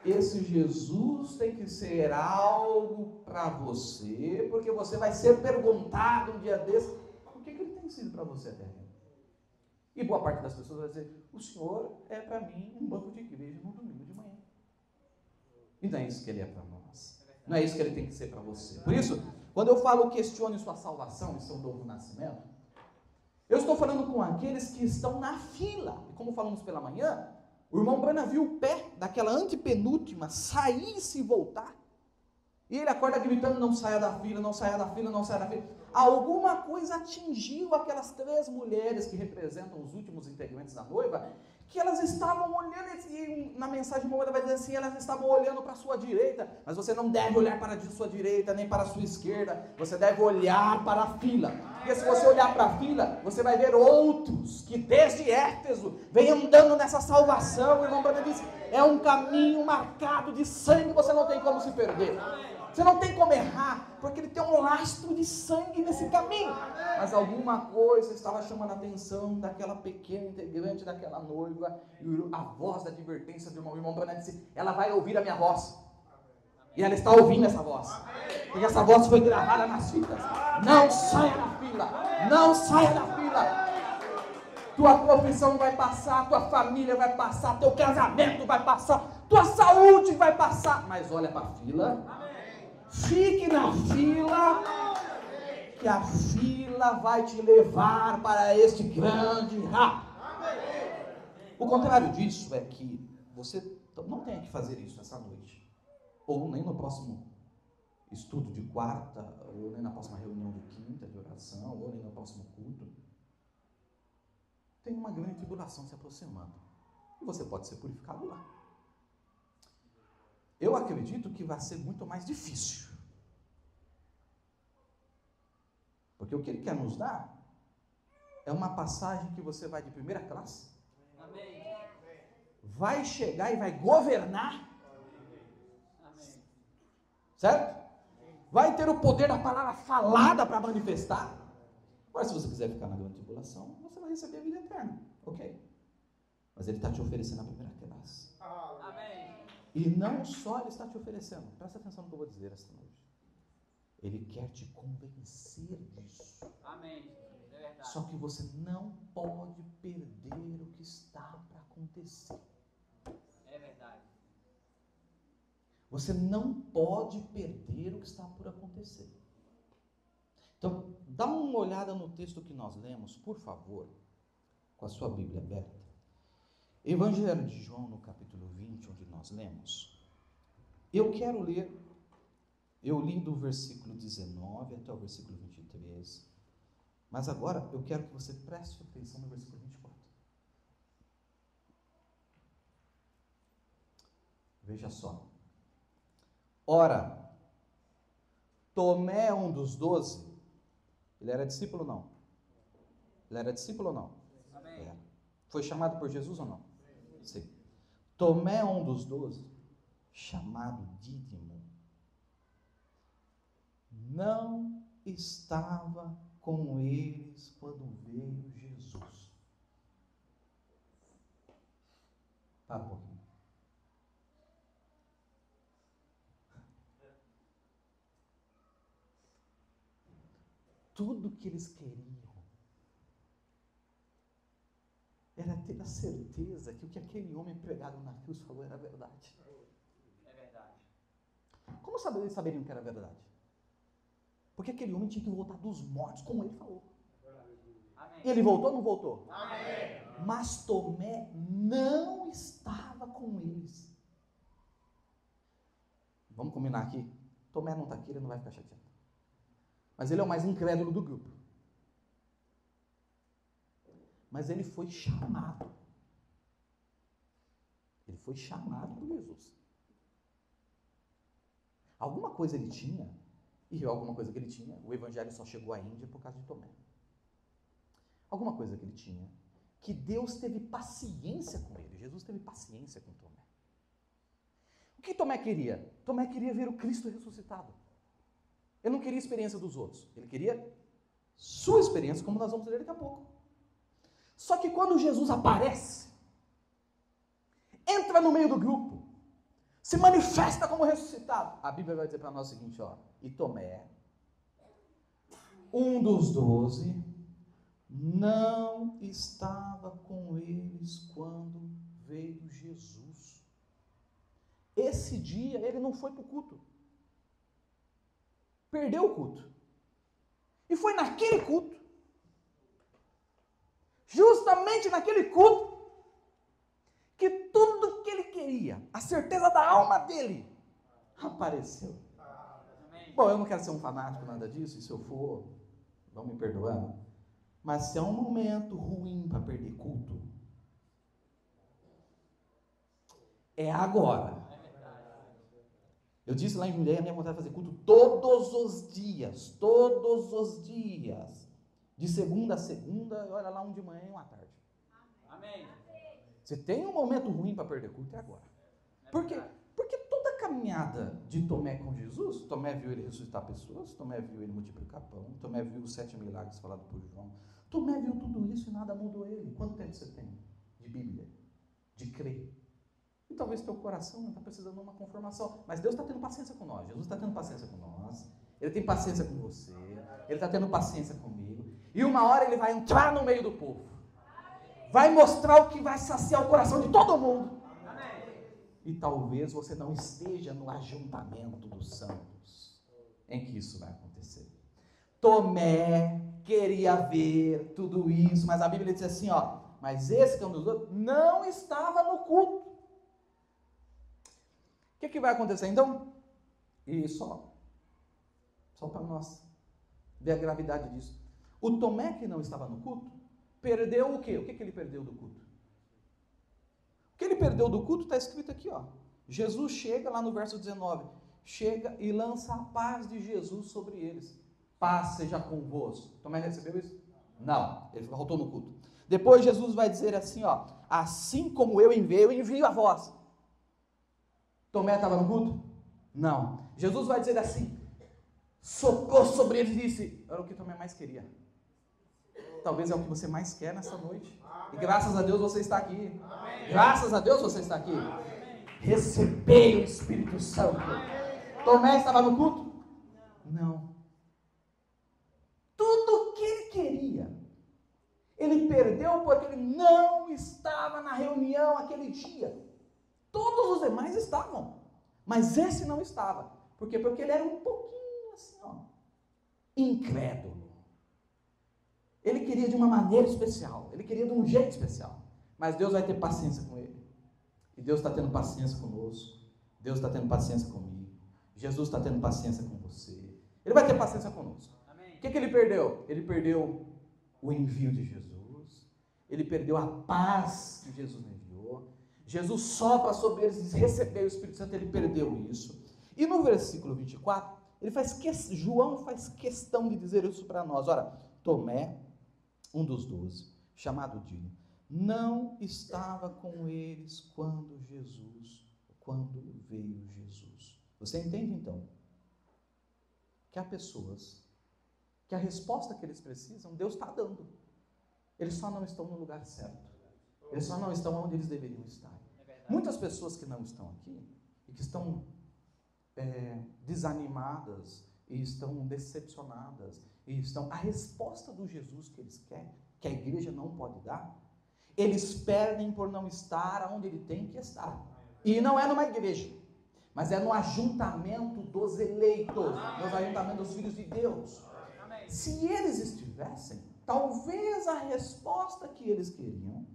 esse Jesus tem que ser algo para você, porque você vai ser perguntado um dia desse, o que ele tem sido para você até aqui? E boa parte das pessoas vai dizer, o Senhor é para mim um banco de igreja no domingo de manhã. E não é isso que ele é para nós. Não é isso que ele tem que ser para você. Por isso, quando eu falo questione sua salvação e seu novo nascimento, eu estou falando com aqueles que estão na fila. E como falamos pela manhã, o irmão Brana viu o pé daquela antepenúltima sair e se voltar. E ele acorda gritando, não saia da fila, não saia da fila, não saia da fila. Alguma coisa atingiu aquelas 3 mulheres que representam os últimos integrantes da noiva, que elas estavam olhando, e na mensagem uma vai dizer assim, elas estavam olhando para a sua direita, mas você não deve olhar para a sua direita, nem para a sua esquerda, você deve olhar para a fila, porque se você olhar para a fila, você vai ver outros, que desde Éfeso, vem andando nessa salvação. O irmão Branham disse, é um caminho marcado de sangue, você não tem como se perder. Você não tem como errar, porque ele tem um lastro de sangue nesse caminho. Mas alguma coisa estava chamando a atenção daquela pequena integrante daquela noiva, e a voz da advertência do irmão Branham disse, ela vai ouvir a minha voz. E ela está ouvindo essa voz. Porque essa voz foi gravada nas fitas. Não saia da fila. Não saia da fila. Tua profissão vai passar, tua família vai passar, teu casamento vai passar, tua saúde vai passar. Mas olha para a fila. Fique na fila, que a fila vai te levar para este grande rapto. O contrário disso é que você não tenha que fazer isso essa noite, ou nem no próximo estudo de quarta, ou nem na próxima reunião de quinta de oração, ou nem no próximo culto. Tem uma grande tribulação se aproximando, e você pode ser purificado lá. Eu acredito que vai ser muito mais difícil. Porque o que ele quer nos dar é uma passagem que você vai de primeira classe. Amém. Vai chegar e vai governar. Amém. Certo? Vai ter o poder da palavra falada para manifestar. Agora, se você quiser ficar na grande tribulação, você vai receber a vida eterna. Ok. Mas ele está te oferecendo a primeira classe. Amém. E não só ele está te oferecendo, presta atenção no que eu vou dizer esta noite. Ele quer te convencer disso. Amém. É verdade. Só que você não pode perder o que está para acontecer. É verdade. Você não pode perder o que está por acontecer. Então, dá uma olhada no texto que nós lemos, por favor, com a sua Bíblia aberta. Evangelho de João, no capítulo 20, onde nós lemos. Eu quero ler, eu li do versículo 19 até o versículo 23, mas agora eu quero que você preste atenção no versículo 24. Veja só. Ora, Tomé, um dos 12, ele era discípulo ou não? Ele era discípulo ou não? Amém. Era. Foi chamado por Jesus ou não? Sim. Tomé, um dos 12, chamado Dídimo, não estava com eles quando veio Jesus. Para um pouquinho. Tudo que eles queriam era ter a certeza que o que aquele homem pregado na cruz falou era verdade. É verdade. Como eles saberiam que era verdade? Porque aquele homem tinha que voltar dos mortos, como ele falou. Amém. E ele voltou ou não voltou? Amém. Mas Tomé não estava com eles. Vamos combinar aqui? Tomé não está aqui, ele não vai ficar chateado. Mas ele é o mais incrédulo do grupo. Mas ele foi chamado. Ele foi chamado por Jesus. Alguma coisa ele tinha E alguma coisa que ele tinha, o evangelho só chegou à Índia por causa de Tomé. Alguma coisa que ele tinha, que Deus teve paciência com ele. Jesus teve paciência com Tomé. O que Tomé queria? Tomé queria ver o Cristo ressuscitado. Ele não queria a experiência dos outros. Ele queria sua experiência, como nós vamos ler daqui a pouco. Só que quando Jesus aparece, entra no meio do grupo, se manifesta como ressuscitado, a Bíblia vai dizer para nós o seguinte, ó, e Tomé, um dos 12, não estava com eles quando veio Jesus. Esse dia ele não foi para o culto. Perdeu o culto. E foi naquele culto, justamente naquele culto, que tudo que ele queria, a certeza da alma dele, apareceu. Bom, eu não quero ser um fanático, nada disso, e se eu for, vão me perdoar. Mas se é um momento ruim para perder culto, é agora. Eu disse lá em Jundiaí, a minha vontade de fazer culto todos os dias, de segunda a segunda, olha lá, um de manhã e um à tarde. Amém. Se tem um momento ruim para perder culto, é agora. Por quê? Porque toda a caminhada de Tomé com Jesus, Tomé viu ele ressuscitar pessoas, Tomé viu ele multiplicar pão, Tomé viu os 7 milagres falados por João, Tomé viu tudo isso e nada mudou ele. Quanto tempo você tem de Bíblia? De crer? E talvez teu coração não está precisando de uma conformação, mas Deus está tendo paciência com nós, Jesus está tendo paciência com nós, Ele tem paciência com você, Ele está tendo paciência comigo, e uma hora Ele vai entrar no meio do povo, vai mostrar o que vai saciar o coração de todo mundo, e talvez você não esteja no ajuntamento dos santos, em que isso vai acontecer. Tomé queria ver tudo isso, mas a Bíblia diz assim, ó, mas esse que é um dos outros, não estava no culto. O que vai acontecer então? E só para nós ver a gravidade disso. O Tomé que não estava no culto, perdeu o quê? O que ele perdeu do culto? O que ele perdeu do culto está escrito aqui, ó. Jesus chega lá no verso 19, chega e lança a paz de Jesus sobre eles. Paz seja convosco. Tomé recebeu isso? Não, ele voltou no culto. Depois Jesus vai dizer assim, ó, assim como eu envio a vós. Tomé estava no culto? Não. Jesus vai dizer assim, socou sobre eles e disse, era o que Tomé mais queria. Talvez é o que você mais quer nessa noite. E graças a Deus você está aqui. Graças a Deus você está aqui. Recebei o Espírito Santo. Tomé estava no culto? Não. Tudo o que ele queria, ele perdeu porque ele não estava na reunião aquele dia. Todos os demais estavam, mas esse não estava. Por quê? Porque ele era um pouquinho assim, ó, incrédulo. Ele queria de uma maneira especial, ele queria de um jeito especial. Mas Deus vai ter paciência com ele. E Deus está tendo paciência conosco. Deus está tendo paciência comigo. Jesus está tendo paciência com você. Ele vai ter paciência conosco. Amém. O que ele perdeu? Ele perdeu o envio de Jesus. Ele perdeu a paz que Jesus enviou. Jesus sopra sobre eles e diz, recebeu o Espírito Santo, ele perdeu isso. E no versículo 24, João faz questão de dizer isso para nós. Ora, Tomé, um dos 12, chamado Dídimo, não estava com eles quando veio Jesus. Você entende então que há pessoas que a resposta que eles precisam, Deus está dando. Eles só não estão no lugar certo. Eles só não estão onde eles deveriam estar. Muitas pessoas que não estão aqui e que estão desanimadas e estão decepcionadas e estão a resposta do Jesus que eles querem, que a igreja não pode dar, eles perdem por não estar onde ele tem que estar. E não é numa igreja, mas é no ajuntamento dos eleitos, no ajuntamento dos filhos de Deus. Se eles estivessem, talvez a resposta que eles queriam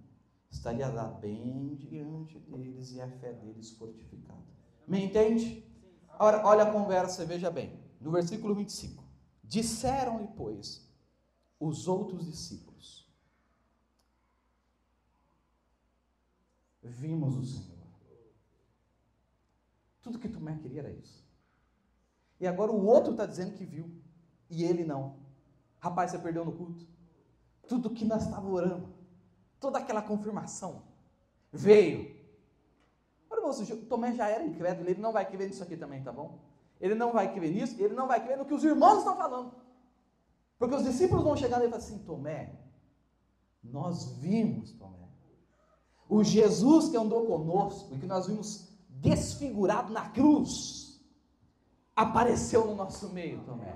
estaria lá bem diante deles e a fé deles fortificada. Me entende? Olha a conversa, veja bem. No versículo 25. Disseram-lhe, pois, os outros discípulos: vimos o Senhor. Tudo que Tomé queria era isso. E agora o outro está dizendo que viu, e ele não. Rapaz, você perdeu no culto. Tudo que nós estávamos orando, toda aquela confirmação, veio. Olha, moço, Tomé já era incrédulo, ele não vai crer nisso aqui também, tá bom? Ele não vai crer nisso, ele não vai crer no que os irmãos estão falando. Porque os discípulos vão chegar e falar assim, Tomé, nós vimos, Tomé, o Jesus que andou conosco e que nós vimos desfigurado na cruz, apareceu no nosso meio, Tomé.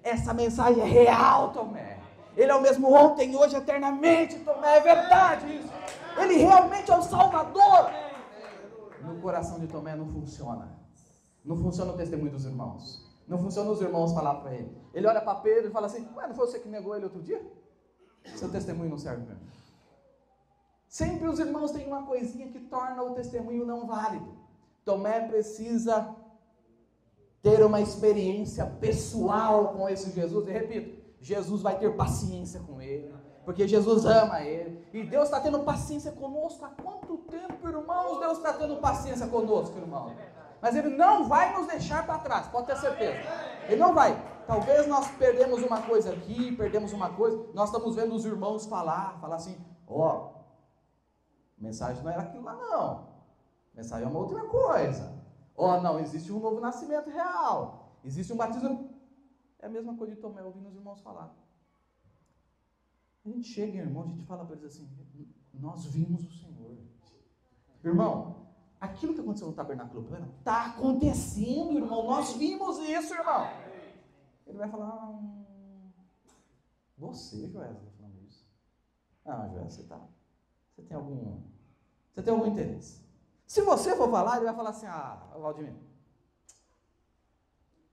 Essa mensagem é real, Tomé. Ele é o mesmo ontem, hoje, eternamente, Tomé, é verdade isso. Ele realmente é o Salvador. No coração de Tomé não funciona. Não funciona o testemunho dos irmãos. Não funciona os irmãos falar para ele. Ele olha para Pedro e fala assim, ué, não foi você que negou ele outro dia? Seu testemunho não serve mesmo. Sempre os irmãos têm uma coisinha que torna o testemunho não válido. Tomé precisa ter uma experiência pessoal com esse Jesus. E repito, Jesus vai ter paciência com ele, porque Jesus ama ele. E Deus está tendo paciência conosco. Há quanto tempo, irmãos, Deus está tendo paciência conosco, irmão? Mas Ele não vai nos deixar para trás, pode ter certeza. Ele não vai. Talvez nós perdemos uma coisa aqui, perdemos uma coisa. Nós estamos vendo os irmãos falar assim, ó, mensagem não era aquilo lá não. Mensagem é uma outra coisa. Ó, não, existe um novo nascimento real. Existe um batismo. É a mesma coisa de Tomé, ouvindo os irmãos falar. A gente chega, irmão, a gente fala para eles assim, nós vimos o Senhor. Irmão, aquilo que aconteceu no tabernáculo plano está acontecendo, irmão. Nós vimos isso, irmão. Ele vai falar, você, Joés, está falando isso. Ah, Joés, você tem algum interesse. Se você for falar, ele vai falar assim, Valdemir,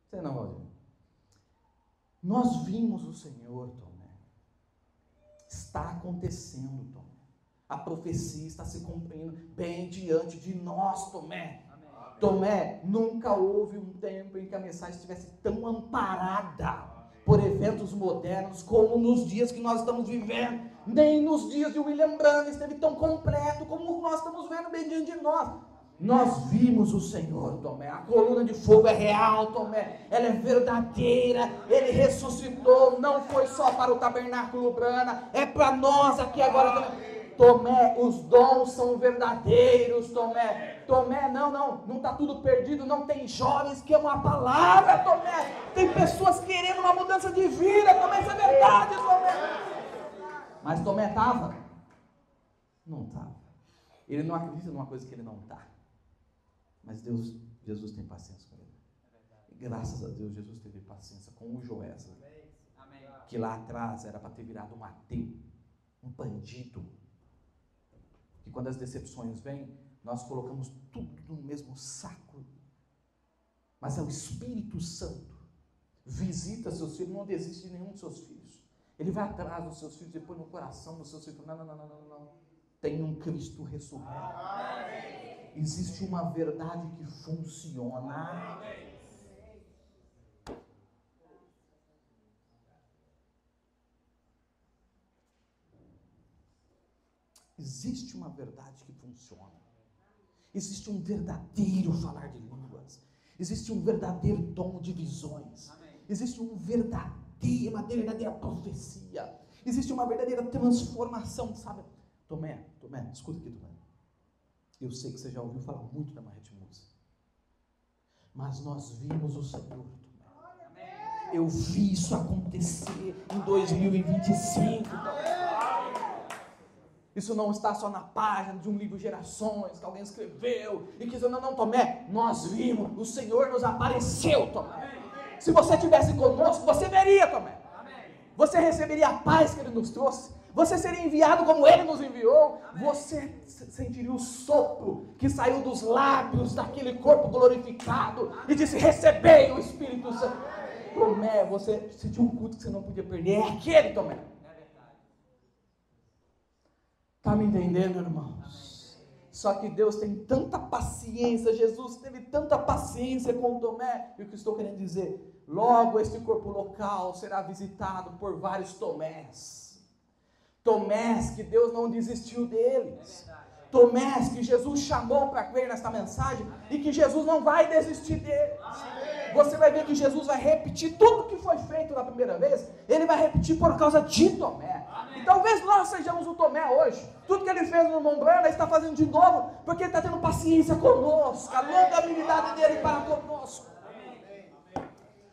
você não, Valdemir. Nós vimos o Senhor, Tomé. Está acontecendo, Tomé. A profecia está se cumprindo bem diante de nós, Tomé. Amém. Tomé, nunca houve um tempo em que a mensagem estivesse tão amparada por eventos modernos como nos dias que nós estamos vivendo. Nem nos dias de William Branham esteve tão completo como nós estamos vendo bem diante de nós. Nós vimos o Senhor, Tomé. A coluna de fogo é real, Tomé. Ela é verdadeira. Ele ressuscitou. Não foi só para o tabernáculo Brana. É para nós aqui agora, Tomé. Tomé, os dons são verdadeiros, Tomé. Tomé, não está tudo perdido. Não tem jovens que amam a palavra, Tomé. Tem pessoas querendo uma mudança de vida, Tomé. Isso é verdade, Tomé. Mas Tomé estava? Não estava. Ele não acredita numa coisa que ele não está. Mas Jesus tem paciência com ele. E graças a Deus, Jesus teve paciência com o Joés. Que lá atrás era para ter virado um ateu, um bandido. Que quando as decepções vêm, nós colocamos tudo no mesmo saco. Mas é o Espírito Santo. Visita seus filhos, não desiste de nenhum dos seus filhos. Ele vai atrás dos seus filhos, depois no coração dos seus filhos. Não. Tem um Cristo ressurreto. Existe uma verdade que funciona. Existe uma verdade que funciona. Existe um verdadeiro falar de línguas. Existe um verdadeiro dom de visões. Existe uma verdadeira profecia. Existe uma verdadeira transformação, sabe? Tomé, escuta aqui, Tomé. Eu sei que você já ouviu falar muito da Marrete Música. Mas nós vimos o Senhor, Tomé. Eu vi isso acontecer em 2025, Tomé. Isso não está só na página de um livro Gerações, que alguém escreveu, e que diz, não, Tomé, nós vimos, o Senhor nos apareceu, Tomé. Se você estivesse conosco, você veria, Tomé. Você receberia a paz que Ele nos trouxe. Você seria enviado como Ele nos enviou. Você sentiria o sopro que saiu dos lábios daquele corpo glorificado e disse, recebei o Espírito Santo. Tomé, você sentiu um culto que você não podia perder. É aquele, Tomé. Está me entendendo, irmãos? Só que Deus tem tanta paciência, Jesus teve tanta paciência com Tomé, e o que estou querendo dizer, logo este corpo local será visitado por vários Tomés. Tomés que Deus não desistiu deles. Tomé, que Jesus chamou para crer nesta mensagem, e que Jesus não vai desistir dele. Você vai ver que Jesus vai repetir tudo que foi feito na primeira vez, ele vai repetir por causa de Tomé. E talvez nós sejamos o Tomé hoje. Tudo que ele fez no Monbrana, ele está fazendo de novo, porque ele está tendo paciência conosco, a longanimidade dele para conosco.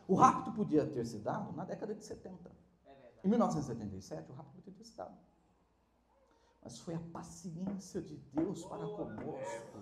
O rapto podia ter se dado na década de 70. Em 1977, o rapto podia ter se dado. Mas foi a paciência de Deus para conosco.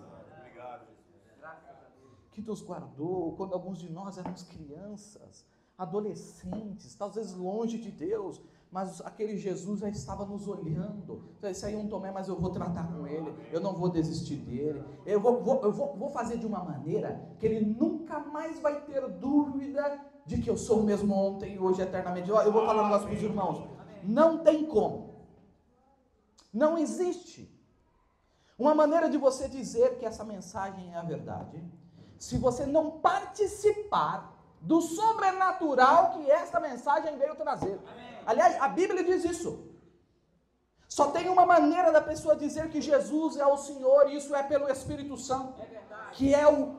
Que nos guardou quando alguns de nós éramos crianças, adolescentes, talvez longe de Deus, mas aquele Jesus já estava nos olhando. Esse aí é um Tomé, mas eu vou tratar com ele, eu não vou desistir dele, eu vou fazer de uma maneira que ele nunca mais vai ter dúvida de que eu sou o mesmo ontem, hoje, eternamente. Eu vou falar um negócio para os irmãos, não tem como, não existe uma maneira de você dizer que essa mensagem é a verdade, se você não participar do sobrenatural que esta mensagem veio trazer. Aliás, a Bíblia diz isso. Só tem uma maneira da pessoa dizer que Jesus é o Senhor, e isso é pelo Espírito Santo, que é o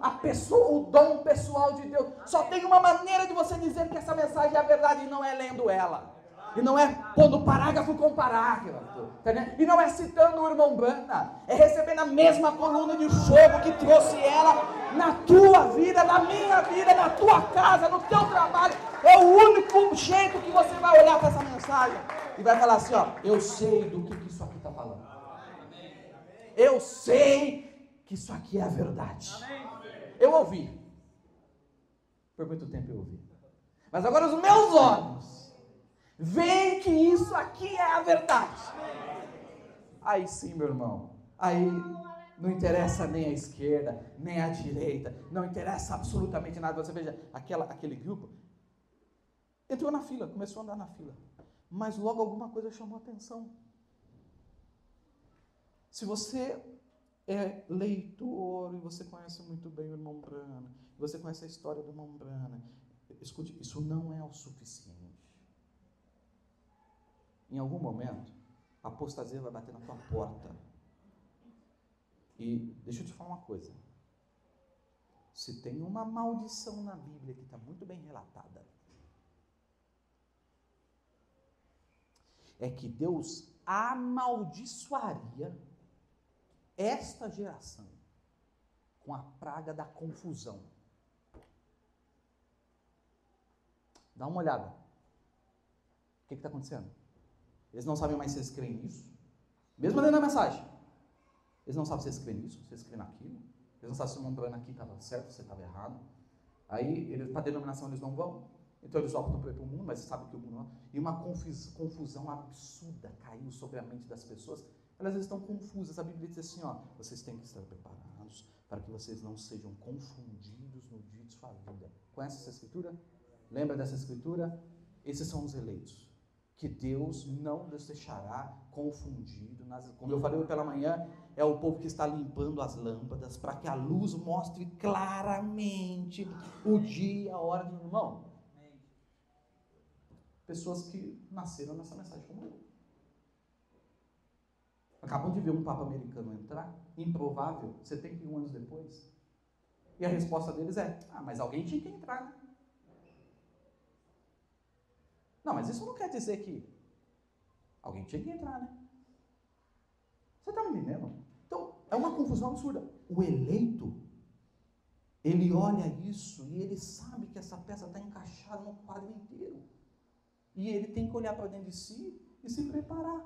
dom pessoal de Deus. Só tem uma maneira de você dizer que essa mensagem é a verdade, e não é lendo ela. E não é pondo parágrafo com parágrafo, tá, né? E não é citando o irmão Brana, é recebendo a mesma coluna de fogo que trouxe ela na tua vida, na minha vida, na tua casa, no teu trabalho. É o único jeito que você vai olhar para essa mensagem e vai falar assim, ó, eu sei do que isso aqui está falando. Eu sei que isso aqui é a verdade. Eu ouvi, por muito tempo eu ouvi, mas agora os meus olhos veem que isso aqui é a verdade. Aí sim, meu irmão, aí não interessa nem a esquerda, nem a direita, não interessa absolutamente nada. Você veja, aquele grupo entrou na fila, começou a andar na fila, mas logo alguma coisa chamou a atenção. Se você é leitor e você conhece muito bem o irmão Brana, você conhece a história do irmão Brana, escute, isso não é o suficiente. Em algum momento, a apostasia vai bater na tua porta. E deixa eu te falar uma coisa. Se tem uma maldição na Bíblia que está muito bem relatada, é que Deus amaldiçoaria esta geração com a praga da confusão. Dá uma olhada. O que está acontecendo? Eles não sabem mais se eles creem nisso. Mesmo lendo a mensagem. Eles não sabem se eles creem nisso, se eles creem naquilo. Eles não sabem se o irmão Brana aqui estava certo, se estava errado. Aí, para a denominação eles não vão. Então eles optam por ir para o mundo, mas sabem que o mundo não. E uma confusão absurda caiu sobre a mente das pessoas. Elas estão confusas. A Bíblia diz assim, ó, vocês têm que estar preparados para que vocês não sejam confundidos no dia de sua vida. Conhece essa escritura? Lembra dessa escritura? Esses são os eleitos, que Deus não nos deixará confundido. Como eu falei pela manhã, é o povo que está limpando as lâmpadas para que a luz mostre claramente o dia, a hora do irmão. Pessoas que nasceram nessa mensagem como eu. Acabam de ver um Papa americano entrar, improvável, 71 anos depois. E a resposta deles é, mas alguém tinha que entrar, né? Não, mas isso não quer dizer que alguém tinha que entrar, né? Você está me entendendo? Então, é uma confusão absurda. O eleito, ele olha isso e ele sabe que essa peça está encaixada no quadro inteiro. E ele tem que olhar para dentro de si e se preparar.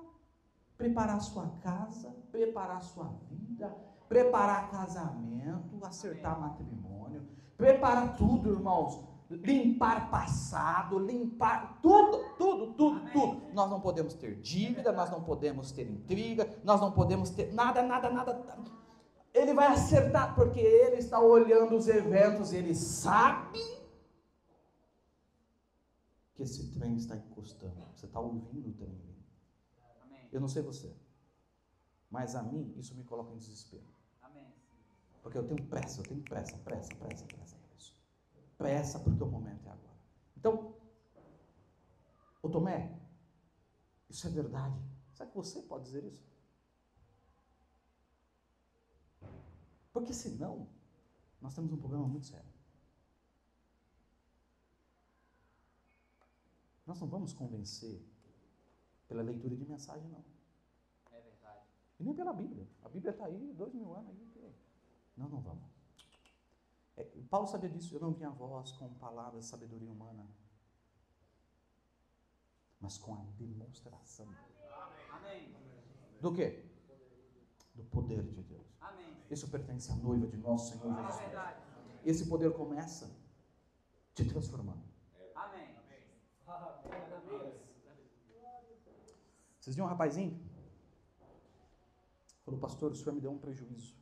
Preparar a sua casa, preparar a sua vida, preparar casamento, acertar matrimônio, preparar tudo, irmãos. Limpar passado, limpar tudo. Nós não podemos ter dívida, nós não podemos ter intriga, nós não podemos ter nada. Ele vai acertar, porque ele está olhando os eventos, ele sabe que esse trem está encostando. Você está ouvindo o trem. Eu não sei você, mas a mim isso me coloca em desespero. Porque eu tenho pressa. Pressa, porque o momento é agora. Então, ô Tomé, isso é verdade. Será que você pode dizer isso? Porque senão, nós temos um problema muito sério. Nós não vamos convencer pela leitura de mensagem, não. É verdade. E nem pela Bíblia. A Bíblia está aí, 2000 anos. Não vamos. Paulo sabia disso. Eu não vim a vós com palavras de sabedoria humana, mas com a demonstração. Amém. Do quê? Do poder de Deus. Amém. Isso pertence à noiva de nosso Senhor Jesus É Cristo. verdade. Esse poder começa te transformando. Amém. Vocês viram um rapazinho? Falou, pastor, o senhor me deu um prejuízo.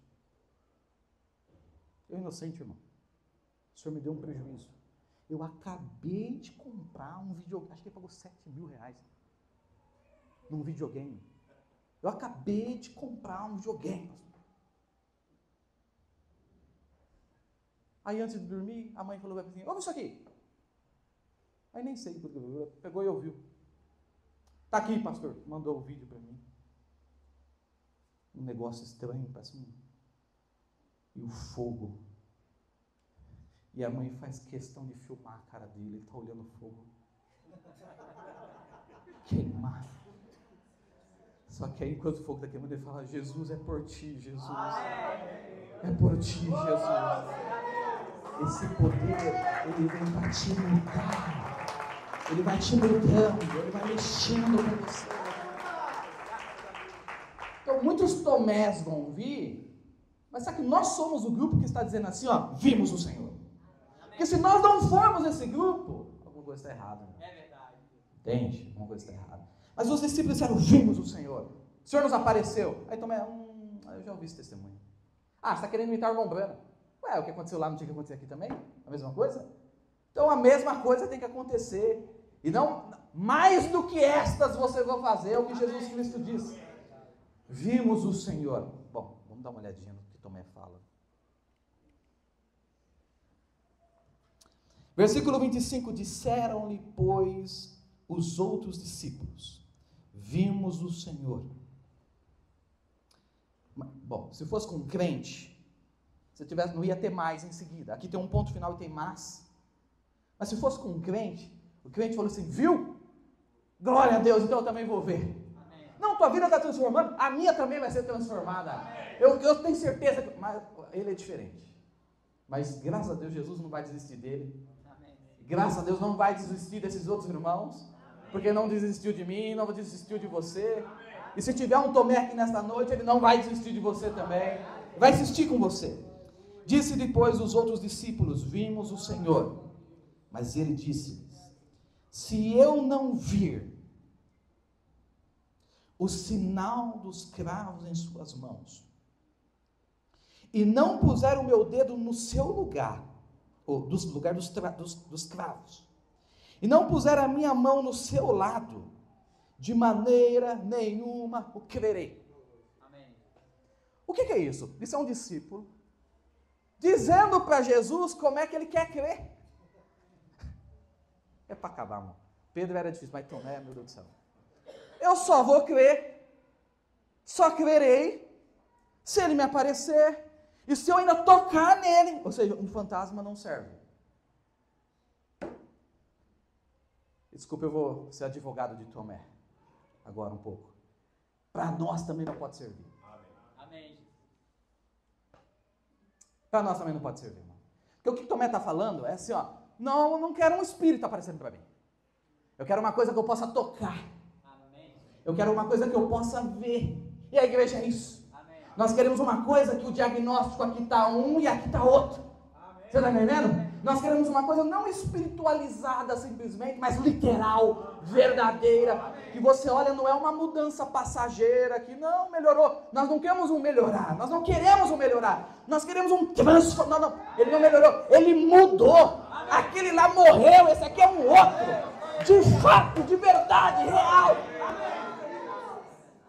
Eu inocente, irmão. O senhor me deu um prejuízo. Eu acabei de comprar um videogame. Acho que ele pagou 7.000 reais. Num videogame. Eu acabei de comprar um videogame, pastor. Aí antes de dormir, a mãe falou assim, ouve isso aqui. Aí nem sei, pegou e ouviu. Tá aqui, pastor. Mandou o vídeo para mim. Um negócio estranho, parece um... E o fogo. E a mãe faz questão de filmar a cara dele. Ele está olhando o fogo. Queimado. Só que aí, enquanto o fogo está queimando, ele fala, Jesus, é por ti, Jesus. É por ti, Jesus. Esse poder, ele vem para te mudar. Ele vai te mudando, ele vai mexendo com você. Então, muitos Tomés vão vir, mas sabe que nós somos o grupo que está dizendo assim, ó, vimos o Senhor. Porque se nós não formos esse grupo, alguma coisa está errada. É verdade. Entende? Alguma coisa está errada. Mas os discípulos disseram, vimos o Senhor. O Senhor nos apareceu. Aí Tomé, eu já ouvi esse testemunho. Ah, você está querendo imitar o irmão Brano. Ué, o que aconteceu lá não tinha que acontecer aqui também? A mesma coisa? Então a mesma coisa tem que acontecer. E não, mais do que estas vocês vão fazer, é o que Jesus Cristo disse. Vimos o Senhor. Bom, vamos dar uma olhadinha no que Tomé fala. Versículo 25, disseram-lhe, pois, os outros discípulos, vimos o Senhor. Bom, se fosse com um crente, se tivesse, não ia ter mais em seguida. Aqui tem um ponto final e tem mais. Mas se fosse com um crente, o crente falou assim, viu? Glória a Deus, então eu também vou ver. Amém. Não, tua vida está transformando, a minha também vai ser transformada. Eu tenho certeza, mas ele é diferente. Mas graças a Deus, Jesus não vai desistir dele. Amém. Graças a Deus não vai desistir desses outros irmãos. Amém. Porque não desistiu de mim, não desistiu de você. Amém. E se tiver um Tomé aqui nesta noite, ele não vai desistir de você também. Vai insistir com você. Disse depois os outros discípulos, vimos o Senhor. Mas ele disse-lhes, se eu não vir o sinal dos cravos em suas mãos, e não puser o meu dedo no seu lugar, ou do lugar dos cravos, e não puser a minha mão no seu lado, de maneira nenhuma o crerei. Amém. O que é isso? Isso é um discípulo dizendo para Jesus como é que ele quer crer. É para acabar, irmão. Pedro era difícil, mas Tomé, meu Deus do céu. Eu só vou crer, só crerei, se ele me aparecer, e se eu ainda tocar nele. Ou seja, um fantasma não serve. Desculpa, eu vou ser advogado de Tomé, agora um pouco. Para nós também não pode servir. Amém. Para nós também não pode servir, irmão. Porque o que Tomé está falando é assim, ó. Não, eu não quero um espírito aparecendo para mim. Eu quero uma coisa que eu possa tocar. Amém. Eu quero uma coisa que eu possa ver. E a igreja é isso. Amém. Nós queremos uma coisa que o diagnóstico aqui está um e aqui está outro. Amém. Você está entendendo? Nós queremos uma coisa não espiritualizada simplesmente, mas literal, verdadeira. Amém. Que você olha, não é uma mudança passageira, que não melhorou. Nós não queremos um melhorar, nós não queremos um melhorar. Nós queremos um transformar. Não, ele não melhorou, ele mudou. Aquele lá morreu, esse aqui é um outro. De fato, de verdade, real.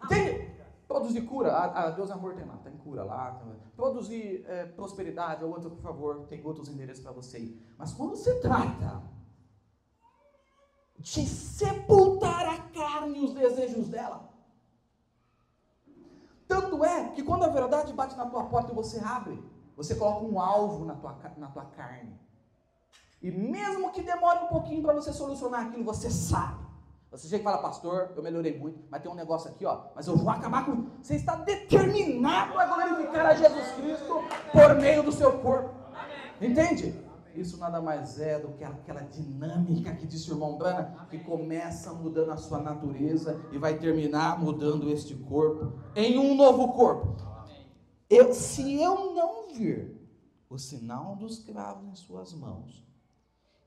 Entende? Produzir cura, Deus é amor, tem cura lá. Produzir prosperidade, outro, por favor, tem outros endereços para você ir. Mas quando se trata de sepultar a carne e os desejos dela. Tanto é que quando a verdade bate na tua porta e você abre, você coloca um alvo na tua carne. E mesmo que demore um pouquinho para você solucionar aquilo, você sabe. Você chega e fala, pastor, eu melhorei muito, mas tem um negócio aqui, ó, mas eu vou acabar com... Você está determinado a glorificar a Jesus Cristo por meio do seu corpo. Entende? Isso nada mais é do que aquela dinâmica que disse o irmão Brana, que começa mudando a sua natureza e vai terminar mudando este corpo em um novo corpo. Se eu não vir o sinal dos cravos em suas mãos,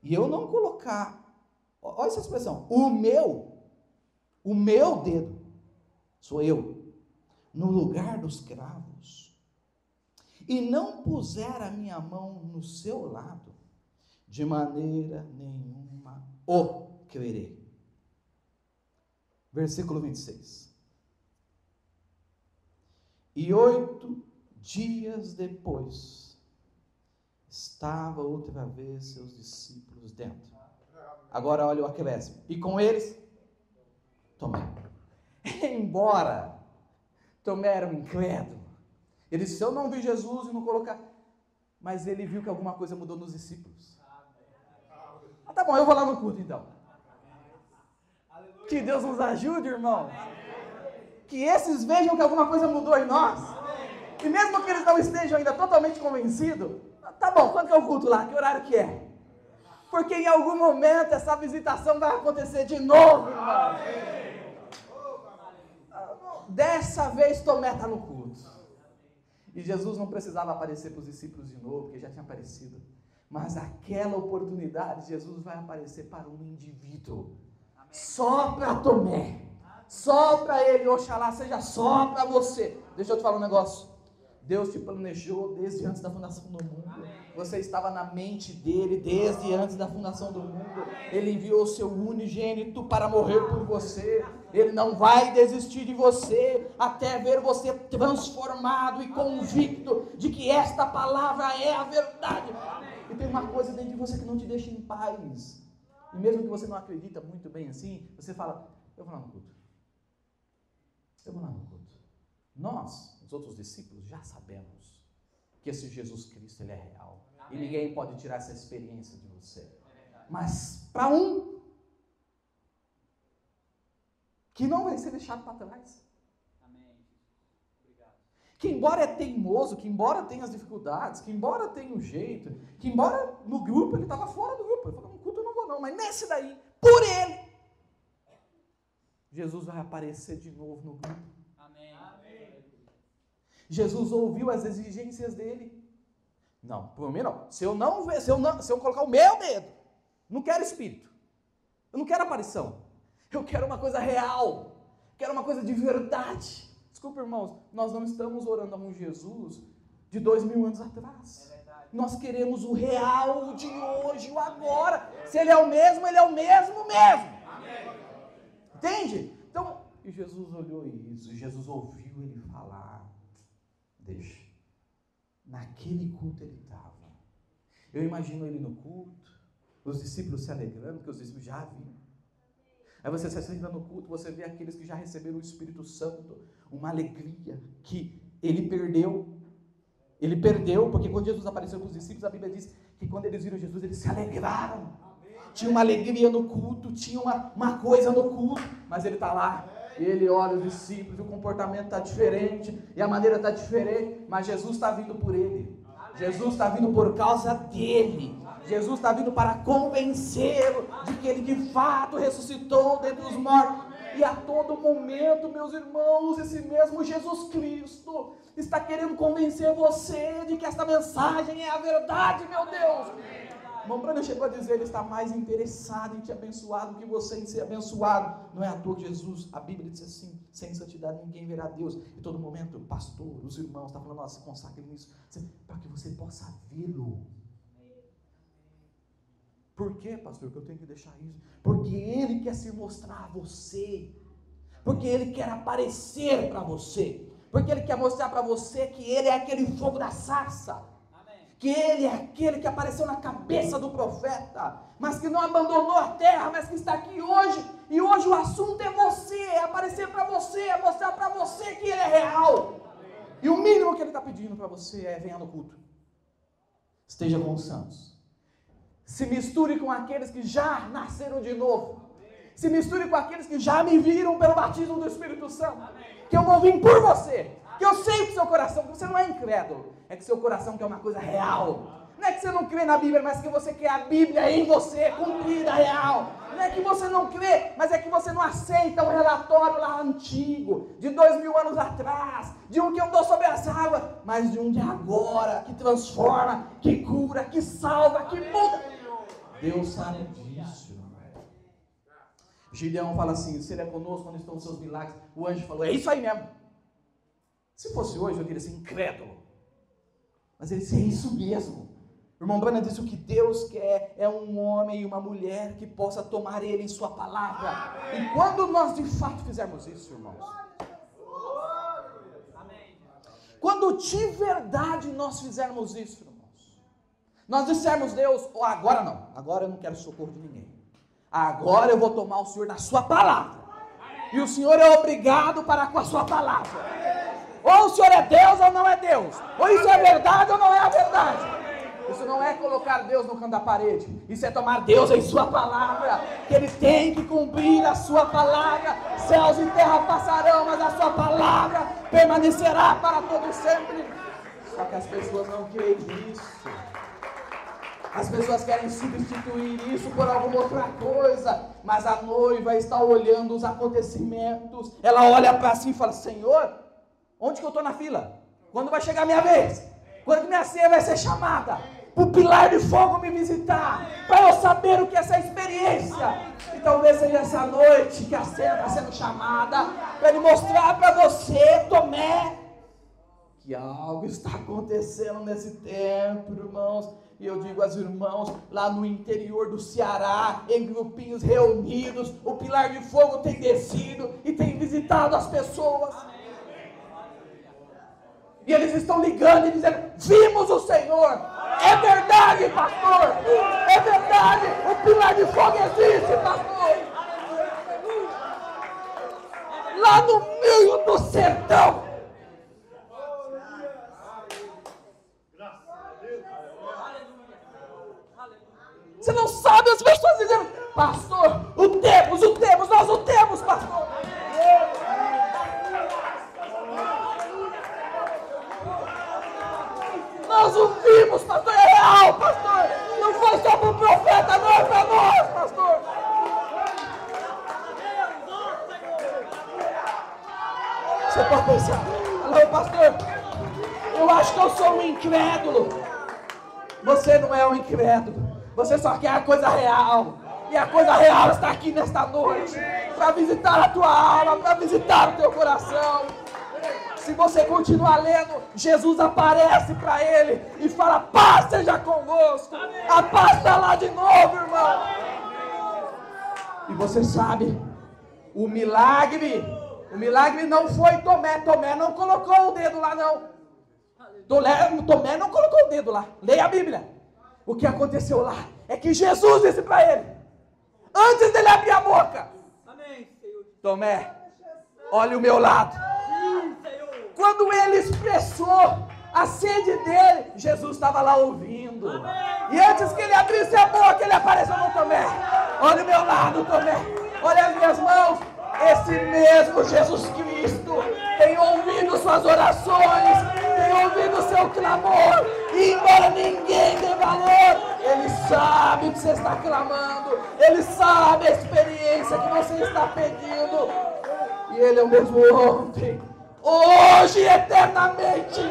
e eu não colocar, olha essa expressão, o meu dedo, sou eu, no lugar dos cravos, e não puser a minha mão no seu lado, de maneira nenhuma o crerei. Versículo 26. E 8 dias depois, estava outra vez seus discípulos dentro. Agora olha o acréscimo. E com eles, Tomé. Embora Tomé era um incrédulo, ele disse, eu não vi Jesus e não colocar... Mas ele viu que alguma coisa mudou nos discípulos. Tá bom, eu vou lá no culto então. Que Deus nos ajude, irmão. Que esses vejam que alguma coisa mudou em nós. E mesmo que eles não estejam ainda totalmente convencidos, tá bom, quando que é o culto lá? Que horário que é? Porque em algum momento essa visitação vai acontecer de novo, irmão. Dessa vez Tomé está no culto. E Jesus não precisava aparecer para os discípulos de novo, porque já tinha aparecido. Mas aquela oportunidade, Jesus vai aparecer para um indivíduo. Amém. Só para Tomé. Só para ele, oxalá seja só para você. Deixa eu te falar um negócio. Deus te planejou desde antes da fundação do mundo. Amém. Você estava na mente dele desde antes da fundação do mundo. Ele enviou o seu unigênito para morrer por você. Ele não vai desistir de você até ver você transformado e convicto de que esta palavra é a verdade. E tem uma coisa dentro de você que não te deixa em paz. E mesmo que você não acredita muito bem assim, você fala, eu vou lá no culto. Eu vou lá no culto. Nós, os outros discípulos, já sabemos que esse Jesus Cristo, ele é real. Amém. E ninguém pode tirar essa experiência de você. Mas para um que não vai ser deixado para trás. Que embora é teimoso, que embora tenha as dificuldades, que embora tenha o jeito, que embora no grupo ele estava fora do grupo, ele falou, no culto eu não vou não, mas nesse daí, por ele, Jesus vai aparecer de novo no grupo. Amém. Jesus ouviu as exigências dele. Não, por mim não. Se eu colocar o meu dedo, não quero espírito, eu não quero aparição, eu quero uma coisa real, quero uma coisa de verdade. Desculpa, irmãos, nós não estamos orando a um Jesus de 2000 anos atrás. Nós queremos o real, o de hoje, o agora. Se ele é o mesmo, ele é o mesmo mesmo. Entende? Então, e Jesus olhou isso, Jesus ouviu ele falar. Deixa. Naquele culto ele estava. Eu imagino ele no culto, os discípulos se alegrando, porque os discípulos já viram. Aí você se senta no culto, você vê aqueles que já receberam o Espírito Santo, uma alegria que ele perdeu. Ele perdeu, porque quando Jesus apareceu com os discípulos, a Bíblia diz que quando eles viram Jesus, eles se alegraram. Tinha uma alegria no culto, tinha uma coisa no culto, mas ele está lá, ele olha os discípulos, e o comportamento está diferente, e a maneira está diferente, mas Jesus está vindo por ele. Jesus está vindo por causa dele. Jesus está vindo para convencê-lo de que ele de fato ressuscitou dentre os mortos. E a todo momento, meus irmãos, esse mesmo Jesus Cristo está querendo convencer você de que esta mensagem é a verdade, meu Deus. Irmão Brana chegou a dizer, ele está mais interessado em te abençoar do que você em ser abençoado. Não é à toa que Jesus, a Bíblia diz assim, sem santidade ninguém verá Deus. E todo momento, o pastor, os irmãos, está falando, nossa, se consacre nisso, para que você possa vê-lo. Por que, pastor, que eu tenho que deixar isso? Porque ele quer se mostrar a você. Porque ele quer aparecer para você. Porque ele quer mostrar para você que ele é aquele fogo da sarça. Amém. que ele é aquele que apareceu na cabeça do profeta, mas que não abandonou a terra, mas que está aqui hoje, e hoje o assunto é você, é aparecer para você, é mostrar para você que ele é real. E o mínimo que ele está pedindo para você é: venha no culto, esteja com os santos, se misture com aqueles que já nasceram de novo, se misture com aqueles que já me viram pelo batismo do Espírito Santo, que eu vou vir por você, que eu sei que seu coração, que você não é incrédulo, é que seu coração quer uma coisa real. Não é que você não crê na Bíblia, mas que você quer a Bíblia em você, cumprida, real. Não é que você não crê, mas é que você não aceita um relatório lá antigo, de 2000 anos atrás, de um que andou sobre as águas, mas de um de agora, que transforma, que cura, que salva, que muda. Deus sabe disso. Gideão fala assim: se ele é conosco, onde estão os seus milagres? O anjo falou: é isso aí mesmo. Se fosse hoje, eu diria assim: incrédulo. Mas ele disse: é isso mesmo. O irmão Branham disse: o que Deus quer é um homem e uma mulher que possa tomar ele em sua palavra. E quando nós de fato fizermos isso, irmãos, quando de verdade nós fizermos isso, irmãos, nós dissermos: Deus, oh, agora não, agora eu não quero socorro de ninguém, agora eu vou tomar o Senhor na sua palavra, e o Senhor é obrigado para com a sua palavra. Ou o Senhor é Deus ou não é Deus, ou isso é verdade ou não é a verdade. Isso não é colocar Deus no canto da parede, isso é tomar Deus em sua palavra, que Ele tem que cumprir a sua palavra. Céus e terra passarão, mas a sua palavra permanecerá para todo sempre. Só que as pessoas não creem nisso. As pessoas querem substituir isso por alguma outra coisa, mas a noiva está olhando os acontecimentos, ela olha para si e fala: Senhor, onde que eu estou na fila? Quando vai chegar a minha vez? Quando minha ceia vai ser chamada? Para o pilar de fogo me visitar, para eu saber o que é essa experiência. E talvez seja essa noite que a ceia está sendo chamada, para Ele mostrar para você, Tomé, que algo está acontecendo nesse tempo, irmãos. E eu digo aos irmãos, lá no interior do Ceará, em grupinhos reunidos, o pilar de fogo tem descido e tem visitado as pessoas. E eles estão ligando e dizendo: vimos o Senhor. É verdade, pastor. É verdade. O pilar de fogo existe, pastor. Lá no meio do sertão. Você não sabe, as pessoas dizendo: pastor, nós o temos, pastor. Nós o vimos, pastor, é real, pastor. Não foi só para o profeta, não é para nós, pastor. Você pode pensar: alô, pastor, eu acho que eu sou um incrédulo. Você não é um incrédulo. Você só quer a coisa real. E a coisa real está aqui nesta noite, para visitar a tua alma, para visitar o teu coração. Se você continuar lendo, Jesus aparece para ele e fala: paz seja convosco. A paz está lá de novo, irmão. E você sabe, o milagre não foi Tomé. Tomé não colocou o dedo lá, não. Tomé não colocou o dedo lá. Leia a Bíblia. O que aconteceu lá é que Jesus disse para ele, antes dele abrir a boca: Tomé, olha o meu lado. Quando ele expressou a sede dele, Jesus estava lá ouvindo. E antes que ele abrisse a boca, ele apareceu no Tomé: olha o meu lado, Tomé. Olha as minhas mãos. Esse mesmo Jesus Cristo tem ouvido suas orações, tem ouvido o seu clamor. E embora ninguém dê valor, Ele sabe o que você está clamando. Ele sabe a experiência que você está pedindo. E Ele é o mesmo ontem, hoje e eternamente.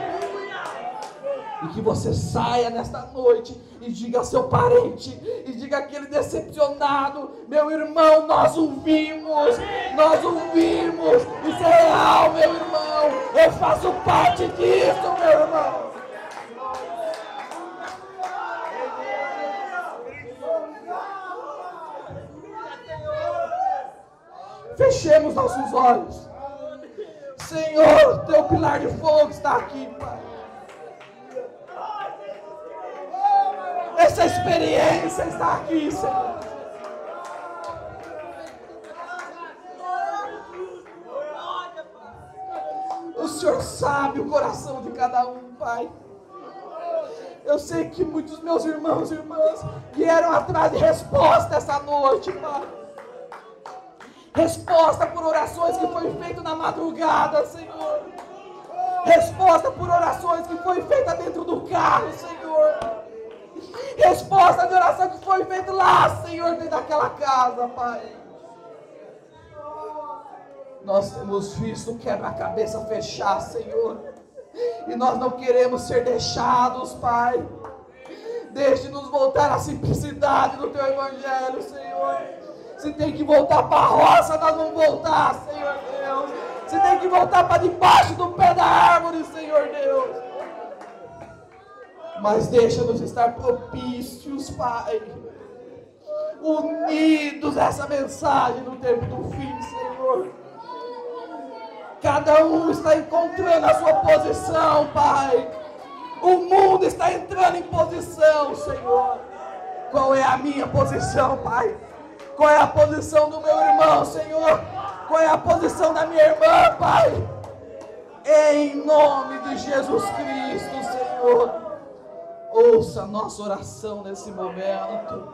E que você saia nesta noite e diga ao seu parente, e diga àquele decepcionado: meu irmão, nós o vimos. Isso é real, meu irmão. Eu faço parte disso, meu irmão. Fechemos nossos olhos. Senhor, teu pilar de fogo está aqui, Pai. Essa experiência está aqui, Senhor. O Senhor sabe o coração de cada um, Pai. Eu sei que muitos meus irmãos e irmãs vieram atrás de resposta essa noite, Pai. Resposta por orações que foi feito na madrugada, Senhor. Resposta por orações que foi feita dentro do carro, Senhor. Resposta de oração que foi feita lá, Senhor, dentro daquela casa, Pai. Nós temos visto o quebra-cabeça fechar, Senhor. E nós não queremos ser deixados, Pai. Deixe-nos voltar à simplicidade do Teu Evangelho, Senhor. Se tem que voltar para a roça, nós vamos voltar, Senhor Deus. Se tem que voltar para debaixo do pé da árvore, Senhor Deus. Mas deixa-nos estar propícios, Pai. Unidos a essa mensagem no tempo do fim, Senhor. Cada um está encontrando a sua posição, Pai. O mundo está entrando em posição, Senhor. Qual é a minha posição, Pai? Qual é a posição do meu irmão, Senhor? Qual é a posição da minha irmã, Pai? Em nome de Jesus Cristo, Senhor. Ouça a nossa oração nesse momento.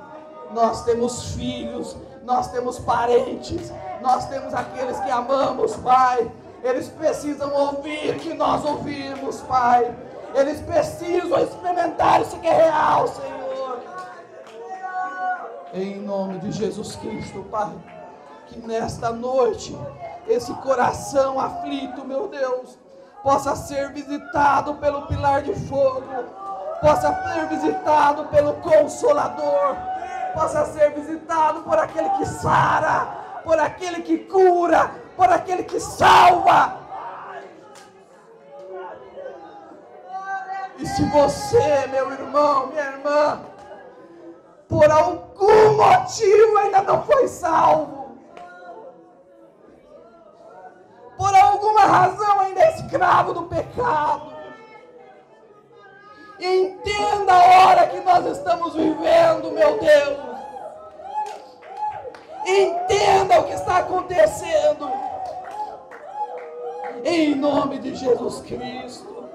Nós temos filhos, nós temos parentes, nós temos aqueles que amamos, Pai. Eles precisam ouvir o que nós ouvimos, Pai. Eles precisam experimentar isso que é real, Senhor. Em nome de Jesus Cristo, Pai. Que nesta noite, esse coração aflito, meu Deus, possa ser visitado pelo pilar de fogo. Possa ser visitado pelo Consolador. Possa ser visitado por aquele que sara, por aquele que cura, por aquele que salva. E se você, meu irmão, minha irmã, por algum motivo ainda não foi salvo, por alguma razão ainda é escravo do pecado, entenda a hora que nós estamos vivendo, meu Deus. Entenda o que está acontecendo. Em nome de Jesus Cristo.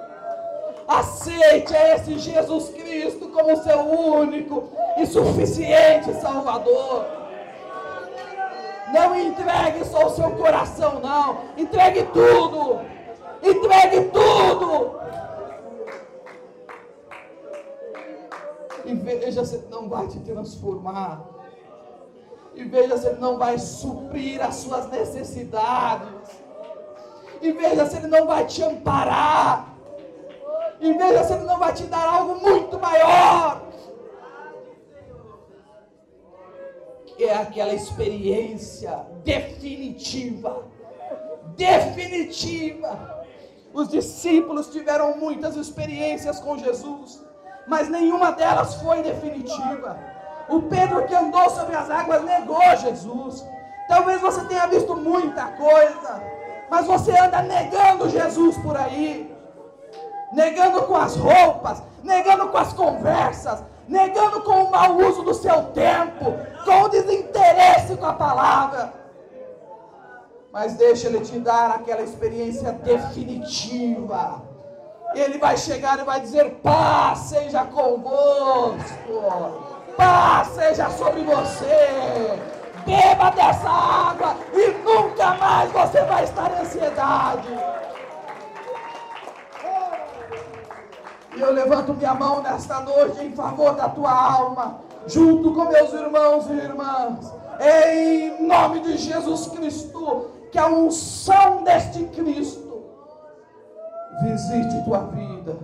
Aceite a esse Jesus Cristo como seu único e suficiente Salvador. Não entregue só o seu coração, não. Entregue tudo. Entregue tudo. E veja se Ele não vai te transformar. E veja se Ele não vai suprir as suas necessidades. E veja se Ele não vai te amparar. E veja se Ele não vai te dar algo muito maior. Que é aquela experiência definitiva. Definitiva. Os discípulos tiveram muitas experiências com Jesus, mas nenhuma delas foi definitiva. O Pedro que andou sobre as águas negou Jesus. Talvez você tenha visto muita coisa, mas você anda negando Jesus por aí. Negando com as roupas, negando com as conversas, negando com o mau uso do seu tempo, com o desinteresse com a palavra. Mas deixa Ele te dar aquela experiência definitiva. Ele vai chegar e vai dizer: paz seja convosco. Paz seja sobre você. Beba dessa água e nunca mais você vai estar em ansiedade. E eu levanto minha mão nesta noite em favor da tua alma, junto com meus irmãos e irmãs, em nome de Jesus Cristo. Que a unção deste Cristo visite tua vida,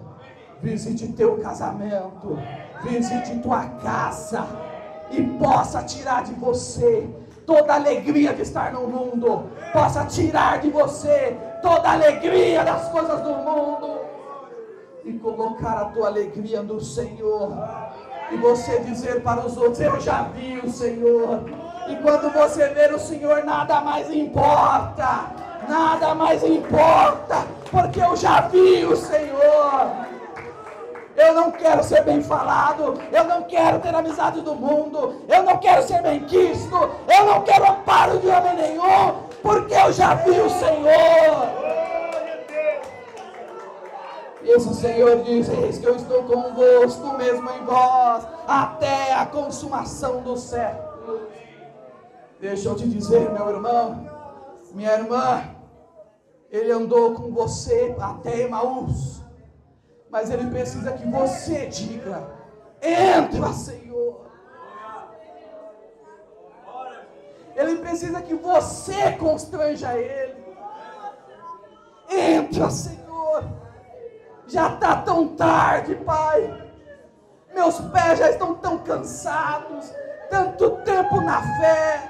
visite teu casamento, visite tua casa e possa tirar de você toda a alegria de estar no mundo, possa tirar de você toda a alegria das coisas do mundo e colocar a tua alegria no Senhor. E você dizer para os outros: eu já vi o Senhor. E quando você ver o Senhor, nada mais importa. Nada mais importa. Porque eu já vi o Senhor. Eu não quero ser bem falado, eu não quero ter amizade do mundo, eu não quero ser bem quisto, eu não quero amparo de homem nenhum, porque eu já vi o Senhor. Isso o Senhor diz: eis que eu estou convosco, mesmo em vós, até a consumação do século. Deixa eu te dizer, meu irmão, minha irmã, Ele andou com você até Emaús, mas Ele precisa que você diga: entra, Senhor. Ele precisa que você constranja Ele. Entra, Senhor. Já está tão tarde, Pai. Meus pés já estão tão cansados. Tanto tempo na fé,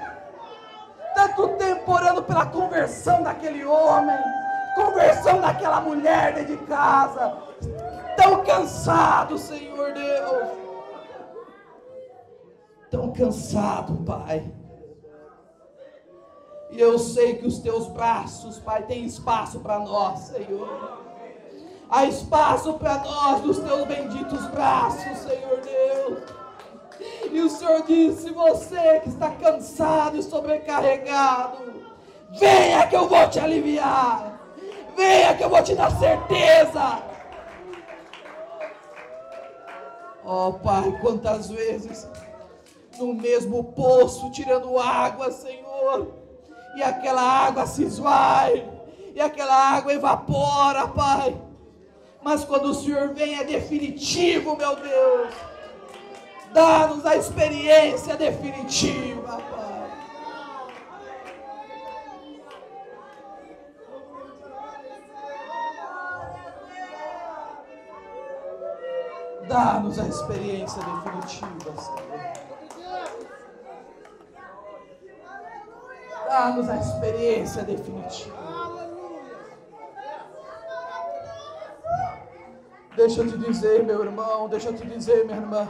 tanto tempo orando pela conversão daquele homem, conversão daquela mulher dentro de casa. Tão cansado, Senhor Deus. Tão cansado, Pai. E eu sei que os teus braços, Pai, tem espaço para nós, Senhor. Há espaço para nós dos teus benditos braços, Senhor Deus. E o Senhor disse: você que está cansado e sobrecarregado, venha que eu vou te aliviar. Venha que eu vou te dar certeza. Oh, Pai, quantas vezes no mesmo poço tirando água, Senhor, e aquela água se esvai, e aquela água evapora, Pai. Mas quando o Senhor vem é definitivo, meu Deus. Dá-nos a experiência definitiva, Pai. Dá-nos a experiência definitiva, Senhor. Dá-nos a experiência definitiva. Deixa eu te dizer, meu irmão, deixa eu te dizer, minha irmã.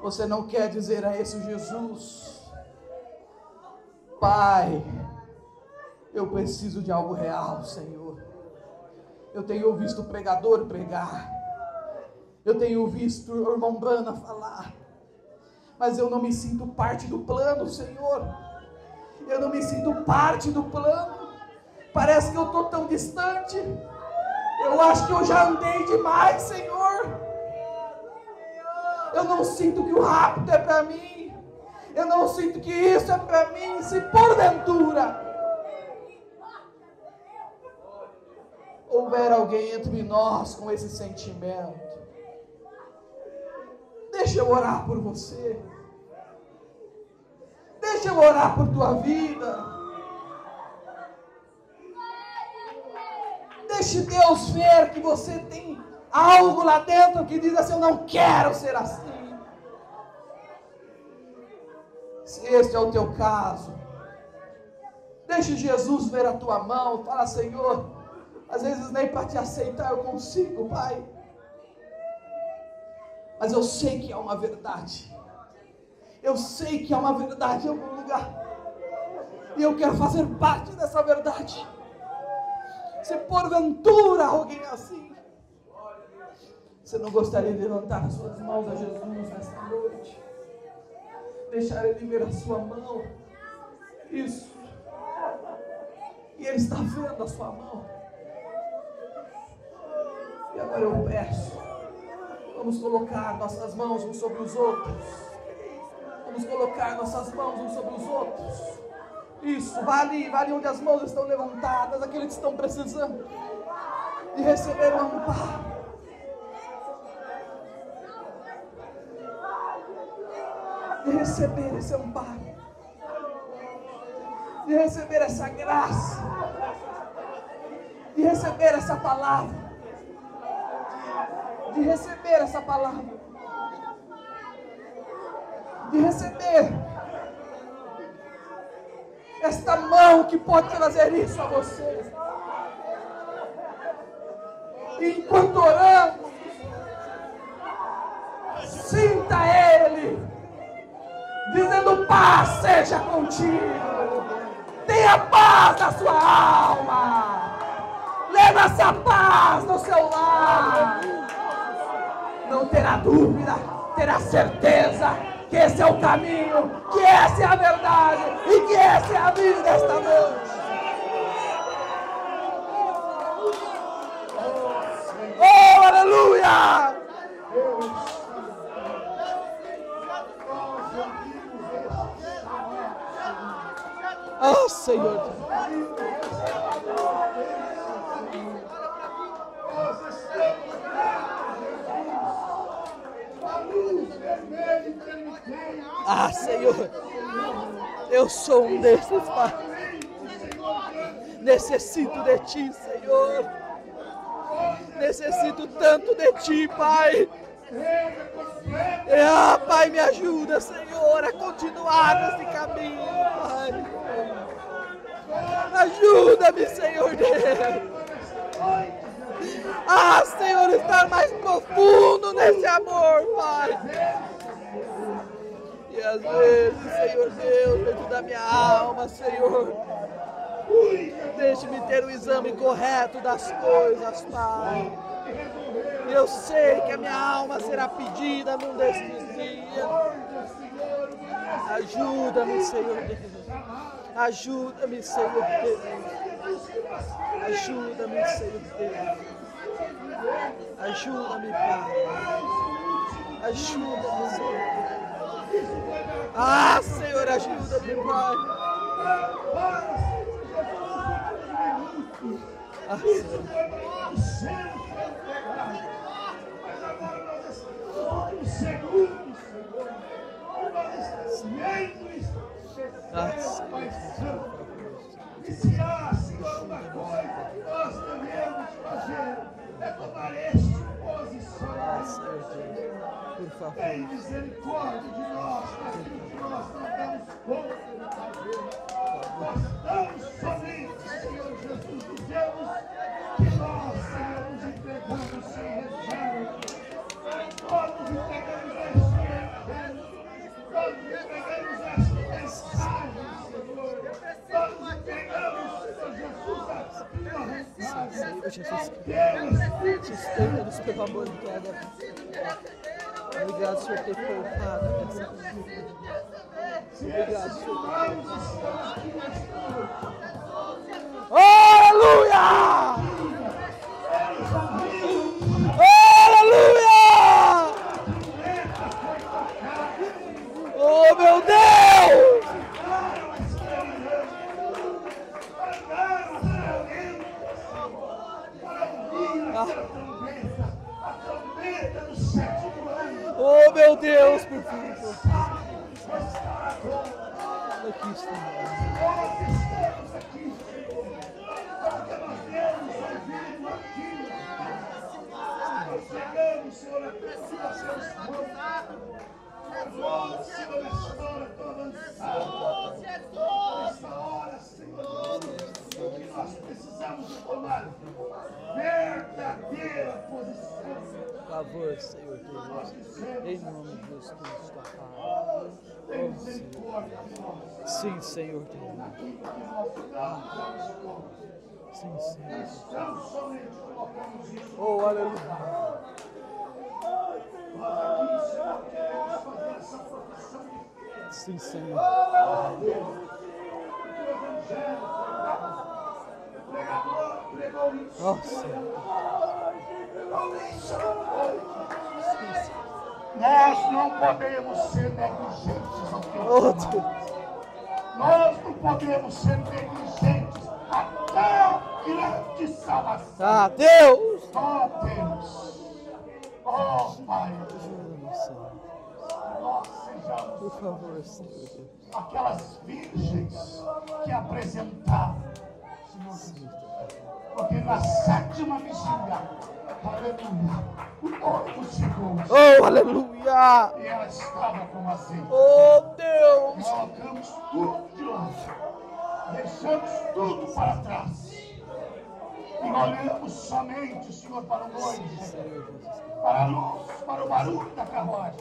Você não quer dizer a esse Jesus: Pai, eu preciso de algo real, Senhor. Eu tenho visto o pregador pregar, eu tenho visto o irmão Brana falar, mas eu não me sinto parte do plano, Senhor. Eu não me sinto parte do plano. Parece que eu estou tão distante. Eu acho que eu já andei demais, Senhor. Eu não sinto que o rápido é para mim. Eu não sinto que isso é para mim. Se porventura houver alguém entre nós com esse sentimento, deixa eu orar por você. Deixa eu orar por tua vida. Deixe Deus ver que você tem algo lá dentro que diz assim: eu não quero ser assim. Se este é o teu caso, deixe Jesus ver a tua mão. Fala: Senhor, às vezes nem para te aceitar eu consigo, Pai, mas eu sei que há uma verdade. Eu sei que há uma verdade em algum lugar, e eu quero fazer parte dessa verdade. Se porventura alguém é assim, você não gostaria de levantar as suas mãos a Jesus nesta noite? Deixar Ele ver a sua mão. Isso. E Ele está vendo a sua mão. E agora eu peço, vamos colocar nossas mãos uns sobre os outros. Vamos colocar nossas mãos uns sobre os outros. Isso, vai ali onde as mãos estão levantadas, aqueles que estão precisando de receber o amparo. De receber esse amparo. De receber essa graça. De receber essa palavra. De receber essa palavra. De receber esta mão que pode trazer isso a você. E enquanto oramos, sinta Ele dizendo: paz seja contigo. Tenha paz na sua alma. Leva essa paz no seu lar. terá dúvida, terá certeza que esse é o caminho, que essa é a verdade e que essa é a vida esta noite. Oh, aleluia! Oh, Senhor. Ah, Senhor, eu sou um desses, Pai. Necessito de Ti, Senhor. Necessito tanto de Ti, Pai. Ah, Pai, me ajuda, Senhor, a continuar nesse caminho, Pai. Ajuda-me, Senhor Deus. Ah, Senhor, estar mais profundo nesse amor, Pai. E às vezes, Senhor Deus, dentro da minha alma, Senhor, deixe-me ter o exame correto das coisas, Pai. Eu sei que a minha alma será pedida num destes dias. Ajuda-me, Senhor Deus. Ajuda-me, Senhor Deus. Ajuda-me, Senhor Deus. Ajuda-me, Pai. Ajuda-me, Senhor Deus. Ah, Senhor, ajuda-me, Pai. Ah, Senhor. Mas agora nós estamos seguros, Senhor. Nós estamos membros desse Pai Santo. E se há, Senhor, uma coisa que nós devemos fazer, é tomar esta posição. Por favor. Tem misericórdia de nós, naquilo que nós não damos conta de fazer. Nós damos somente, Senhor Jesus, dizemos que nós, Senhor, nos entregamos sem reserva. Nós nos entregamos a este evangelho. Nós nos entregamos a esta mensagem, Senhor. Nós nos entregamos, Senhor Jesus, a tua vontade. Senhor Jesus, Deus, sustenta-nos pelo amor de Deus. Obrigado, Senhor, por ter poupado essa vida. Obrigado, Senhor, por ter poupado. Aleluia! Aleluia! Oh, meu Deus! Oh, meu Deus, por favor. Aqui está. estamos aqui, porque nós temos ouvido aquilo. Nós chegamos, Senhor, a tua Senhor. Agora, Senhor, nesta hora tão avançada. Nesta hora, Senhor, que nós precisamos tomar verdadeira posição. Por favor, Senhor Deus, em nome de Jesus Cristo, Pai. Tem misericórdia de nós. Sim, Senhor Deus. Sim, Senhor. Estamos somente colocamos isso. Oh, aleluia. Nós aqui, Senhor, queremos fazer essa profissão de fé. Sim, Senhor. O Evangelho foi dado. O pregador pregou isso. Oh, Senhor. Pregou isso. Nós não podemos ser negligentes, Oh, Deus. Nós não podemos ser negligentes até a grande salvação. Ah, Deus. Ó Deus, ó Pai, Ajuda-nos, Senhor. que nós sejamos Por favor, Senhor Deus. aquelas virgens que apresentavam, Senhor Jesus. Porque na sétima vigília, aleluia, o noivo chegou Oh, aleluia. e ela estava com azeite. Oh, Deus. Colocamos tudo de lado, deixamos tudo para trás e olhamos somente, Senhor, para o noivo, Senhor Jesus. para a luz, para o barulho da carruagem,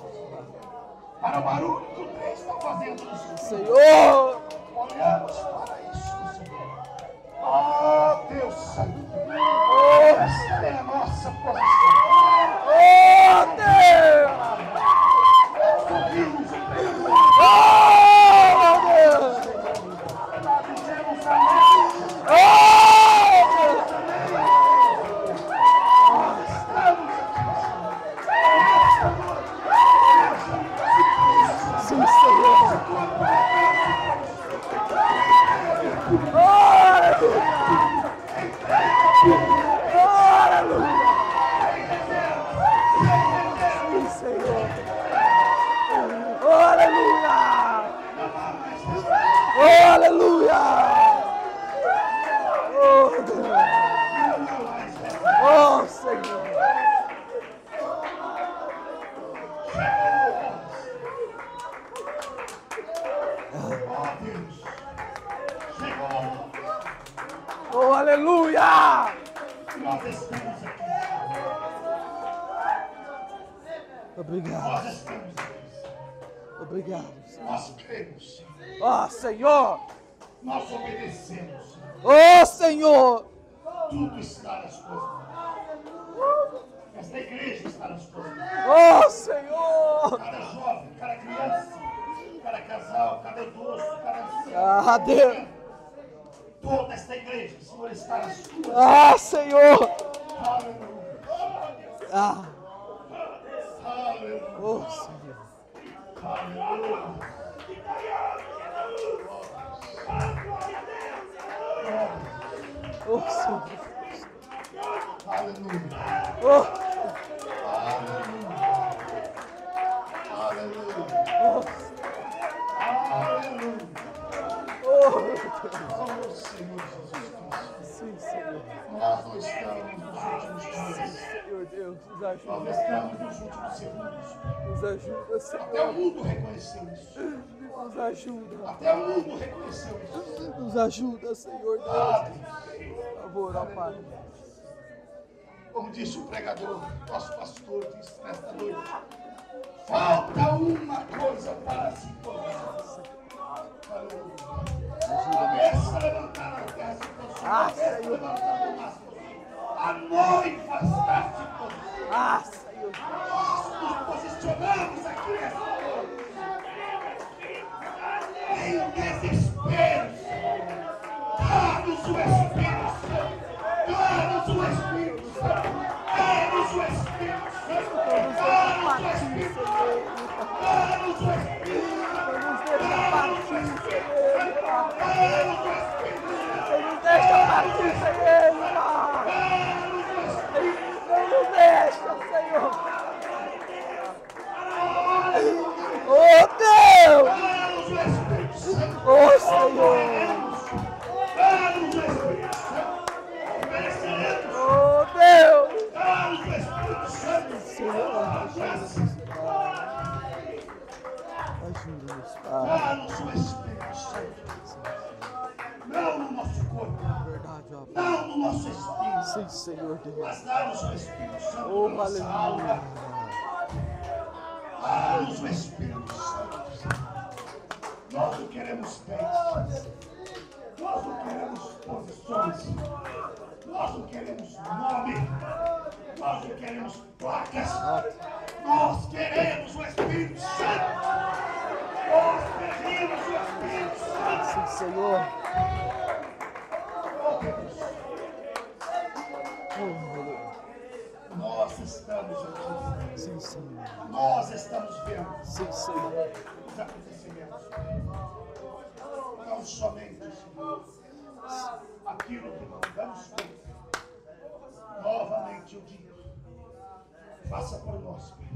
para o barulho que o trem está fazendo no sul. Senhor. Olhamos para isso, Senhor. Oh, Deus Santo. Oh, Esta é a nossa posição. oh, Deus. Obrigado. Nós estamos, Obrigado. nós cremos, Ó Senhor. nós obedecemos. Ó Senhor. Tudo está nas tuas mãos. Esta igreja está nas tuas mãos. Ó Senhor. Cada jovem, cada criança, cada casal, cada idoso, cada ancião. Ah, Deus. Toda esta igreja, Senhor, está nas tuas mãos. Ah, Senhor. Aleluia. Ah. Aleluia. Oh, Senhor. Aleluia. Oh, Senhor. Aleluia. Oh, Aleluia. Aleluia. oh, Aleluia. oh, Oh, Senhor Jesus Cristo. sim, Senhor. Nós não estamos nos últimos dias. Senhor Deus, nos Nós ajuda. estamos nos últimos segundos. Nos ajuda, Até o Senhor. mundo reconheceu isso. Nos ajuda. Até o mundo reconheceu isso. Nos ajuda, Senhor Deus. Ah, Por favor, ó Pai. como disse o pregador, nosso pastor, disse nesta noite, falta uma coisa para se tornar. Aleluia. Começa a levantar a terra, se Ah, começa a Senhor. levantar o máximo. A noiva está se posicionando. Ah, Senhor. Nós nos posicionamos aqui nesta noite. Em desespero, dá-nos o Espírito Santo. Dá-nos o Espírito Santo. Dá-nos o Espírito Santo. Dá-nos o Espírito Santo. Dá-nos o Espírito Santo. Nos deixa partir, Senhor. Dá-nos o Espírito Santo. Nos deixa partir, Senhor. Não nos deixa, Senhor. Oh, Deus. Dá-nos o Espírito Santo. Oh, Senhor. Dá-nos o Espírito Santo. Mereceremos. Oh, Deus. Dá-nos o Espírito Santo. Senhor, ajuda-nos, Pai. Dá-nos o Espírito Santo. Não no nosso corpo, Verdade, ó Pai. não no nosso espírito, Sim, Senhor Deus. mas dá-nos o Espírito Santo Oh, na nossa aleluia. alma. Dá-nos o Espírito Santo. Nós não queremos bens, nós não queremos posições, nós não queremos nome, nós não queremos placas, nós queremos o Espírito Santo. Nós queremos o Espírito Santo. Sim, Senhor. Oh, Deus. Oh, aleluia. Nós estamos aqui, Sim, Senhor. nós estamos vendo Sim, Senhor. os acontecimentos. Não somente aquilo que não damos conta. Novamente eu digo, faça por nós, Pai.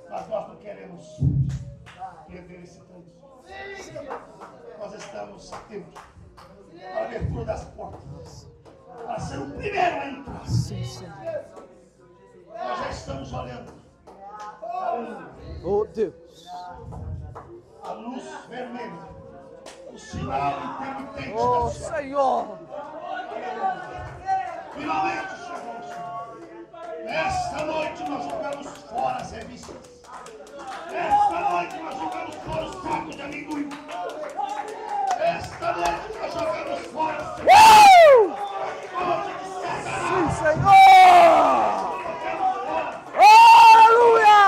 Mas nós não queremos perder esse trânsito. Nós estamos atentos à abertura das portas, para ser o primeiro a entrar. Sim, Senhor. Nós já estamos olhando. Aleluia. Oh, Deus. A luz vermelha, o sinal intermitente Oh, da sua. Senhor. Finalmente chegou o Senhor. Nesta noite nós jogamos fora as revistas. Nesta noite nós jogamos fora os sacos de amendoim. Nesta noite nós jogamos fora as Sim, Senhor. Aleluia.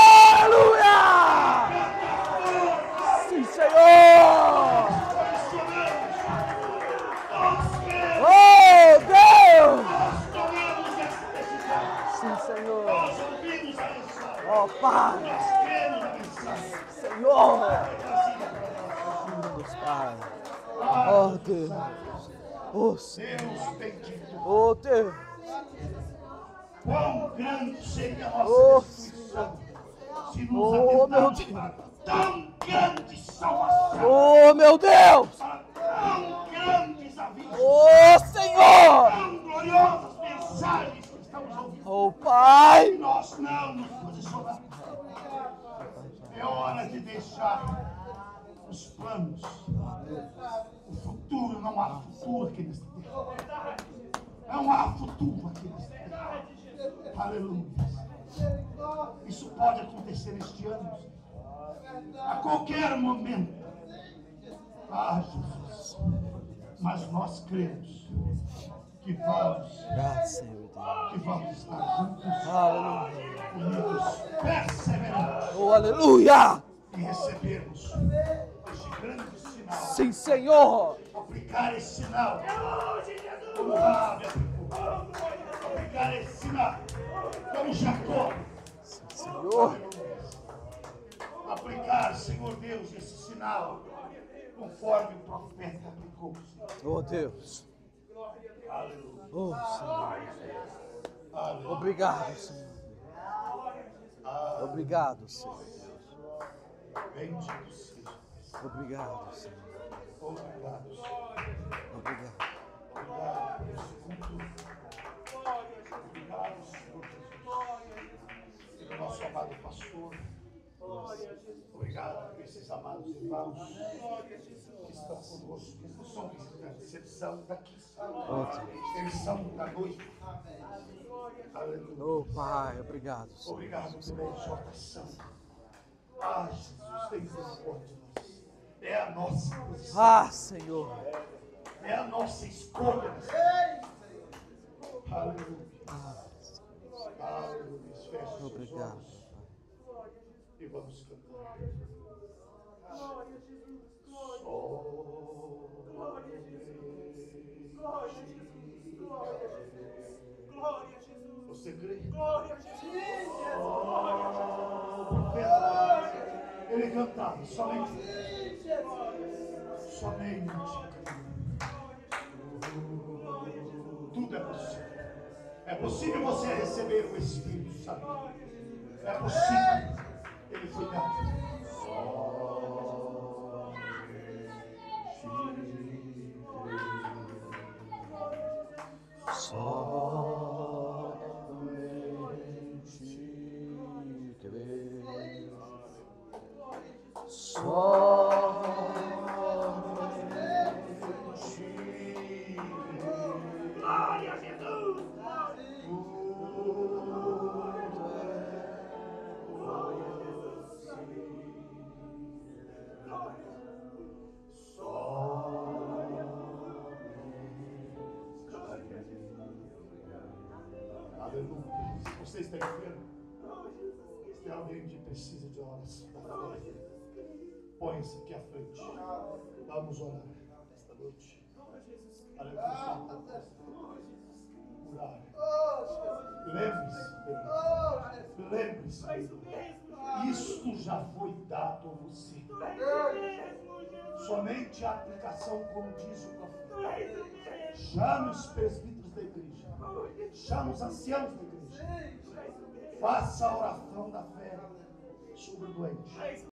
Aleluia. Sim, Senhor. Oh, Deus. Sim, Senhor. Oh, Pai. Senhor. Ajuda-nos, Pai. Oh, Deus. Oh, Senhor. Deus tem dito Oh, Deus. quão grande seria a nossa Oh, destruição se nos Oh, meu atentarmos para tão grande salvação, Oh, meu Deus. para tão grandes avisos, Oh, Senhor. tão gloriosas mensagens que estamos ouvindo. Oh, Pai. Nós não nos posicionamos. É hora de deixar os planos. O futuro, não há futuro aqui nesta terra. É um há futuro aqui nesta terra. Aleluia. Isso pode acontecer este ano, a qualquer momento. Ah, Jesus. Mas nós cremos que vamos estar juntos, unidos, perseverantes. Oh, aleluia! E recebermos este grande sinal. Sim, Senhor! Aplicar esse sinal. Como Rabi aplicou. Aplicar esse sinal. Como Jacó. Senhor! Aplicar, Senhor Deus, esse sinal. Conforme o profeta aplicou. Oh, Deus! Aleluia. Oh, Senhor! Aleluia. Obrigado, Senhor. Obrigado, Senhor. Bendito seja. Obrigado, Senhor. Obrigado, Senhor. Obrigado. Obrigado por esse culto. Obrigado, Senhor Jesus. Pelo nosso amado pastor. Obrigado por esses amados irmãos que estão conosco. Eles não são visitantes, eles são daqui. Eles são da noite. Aleluia. Oh, Pai, obrigado, Senhor. Obrigado pela exortação. Ah, Jesus, tem misericórdia de nós. É a nossa posição. Ah, Senhor. É a nossa escolha. Aleluia. Aleluia. Feche os Obrigado, olhos e vamos cantar. Você crê? O profeta, ele cantava somente tudo é possível. É possível você receber o Espírito Santo. É possível. Ele foi dado. Glória a Jesus! Aleluia. Você está enfermo? Se tem alguém que precisa de oração, põe-se aqui à frente. Vamos orar esta noite. Aleluia. Curar. Lembre-se, isto já foi dado a você. Somente a aplicação, como diz o profeta. Chame os presbíteros da igreja. Chame os anciãos da igreja. Faça a oração da fé sobre o doente.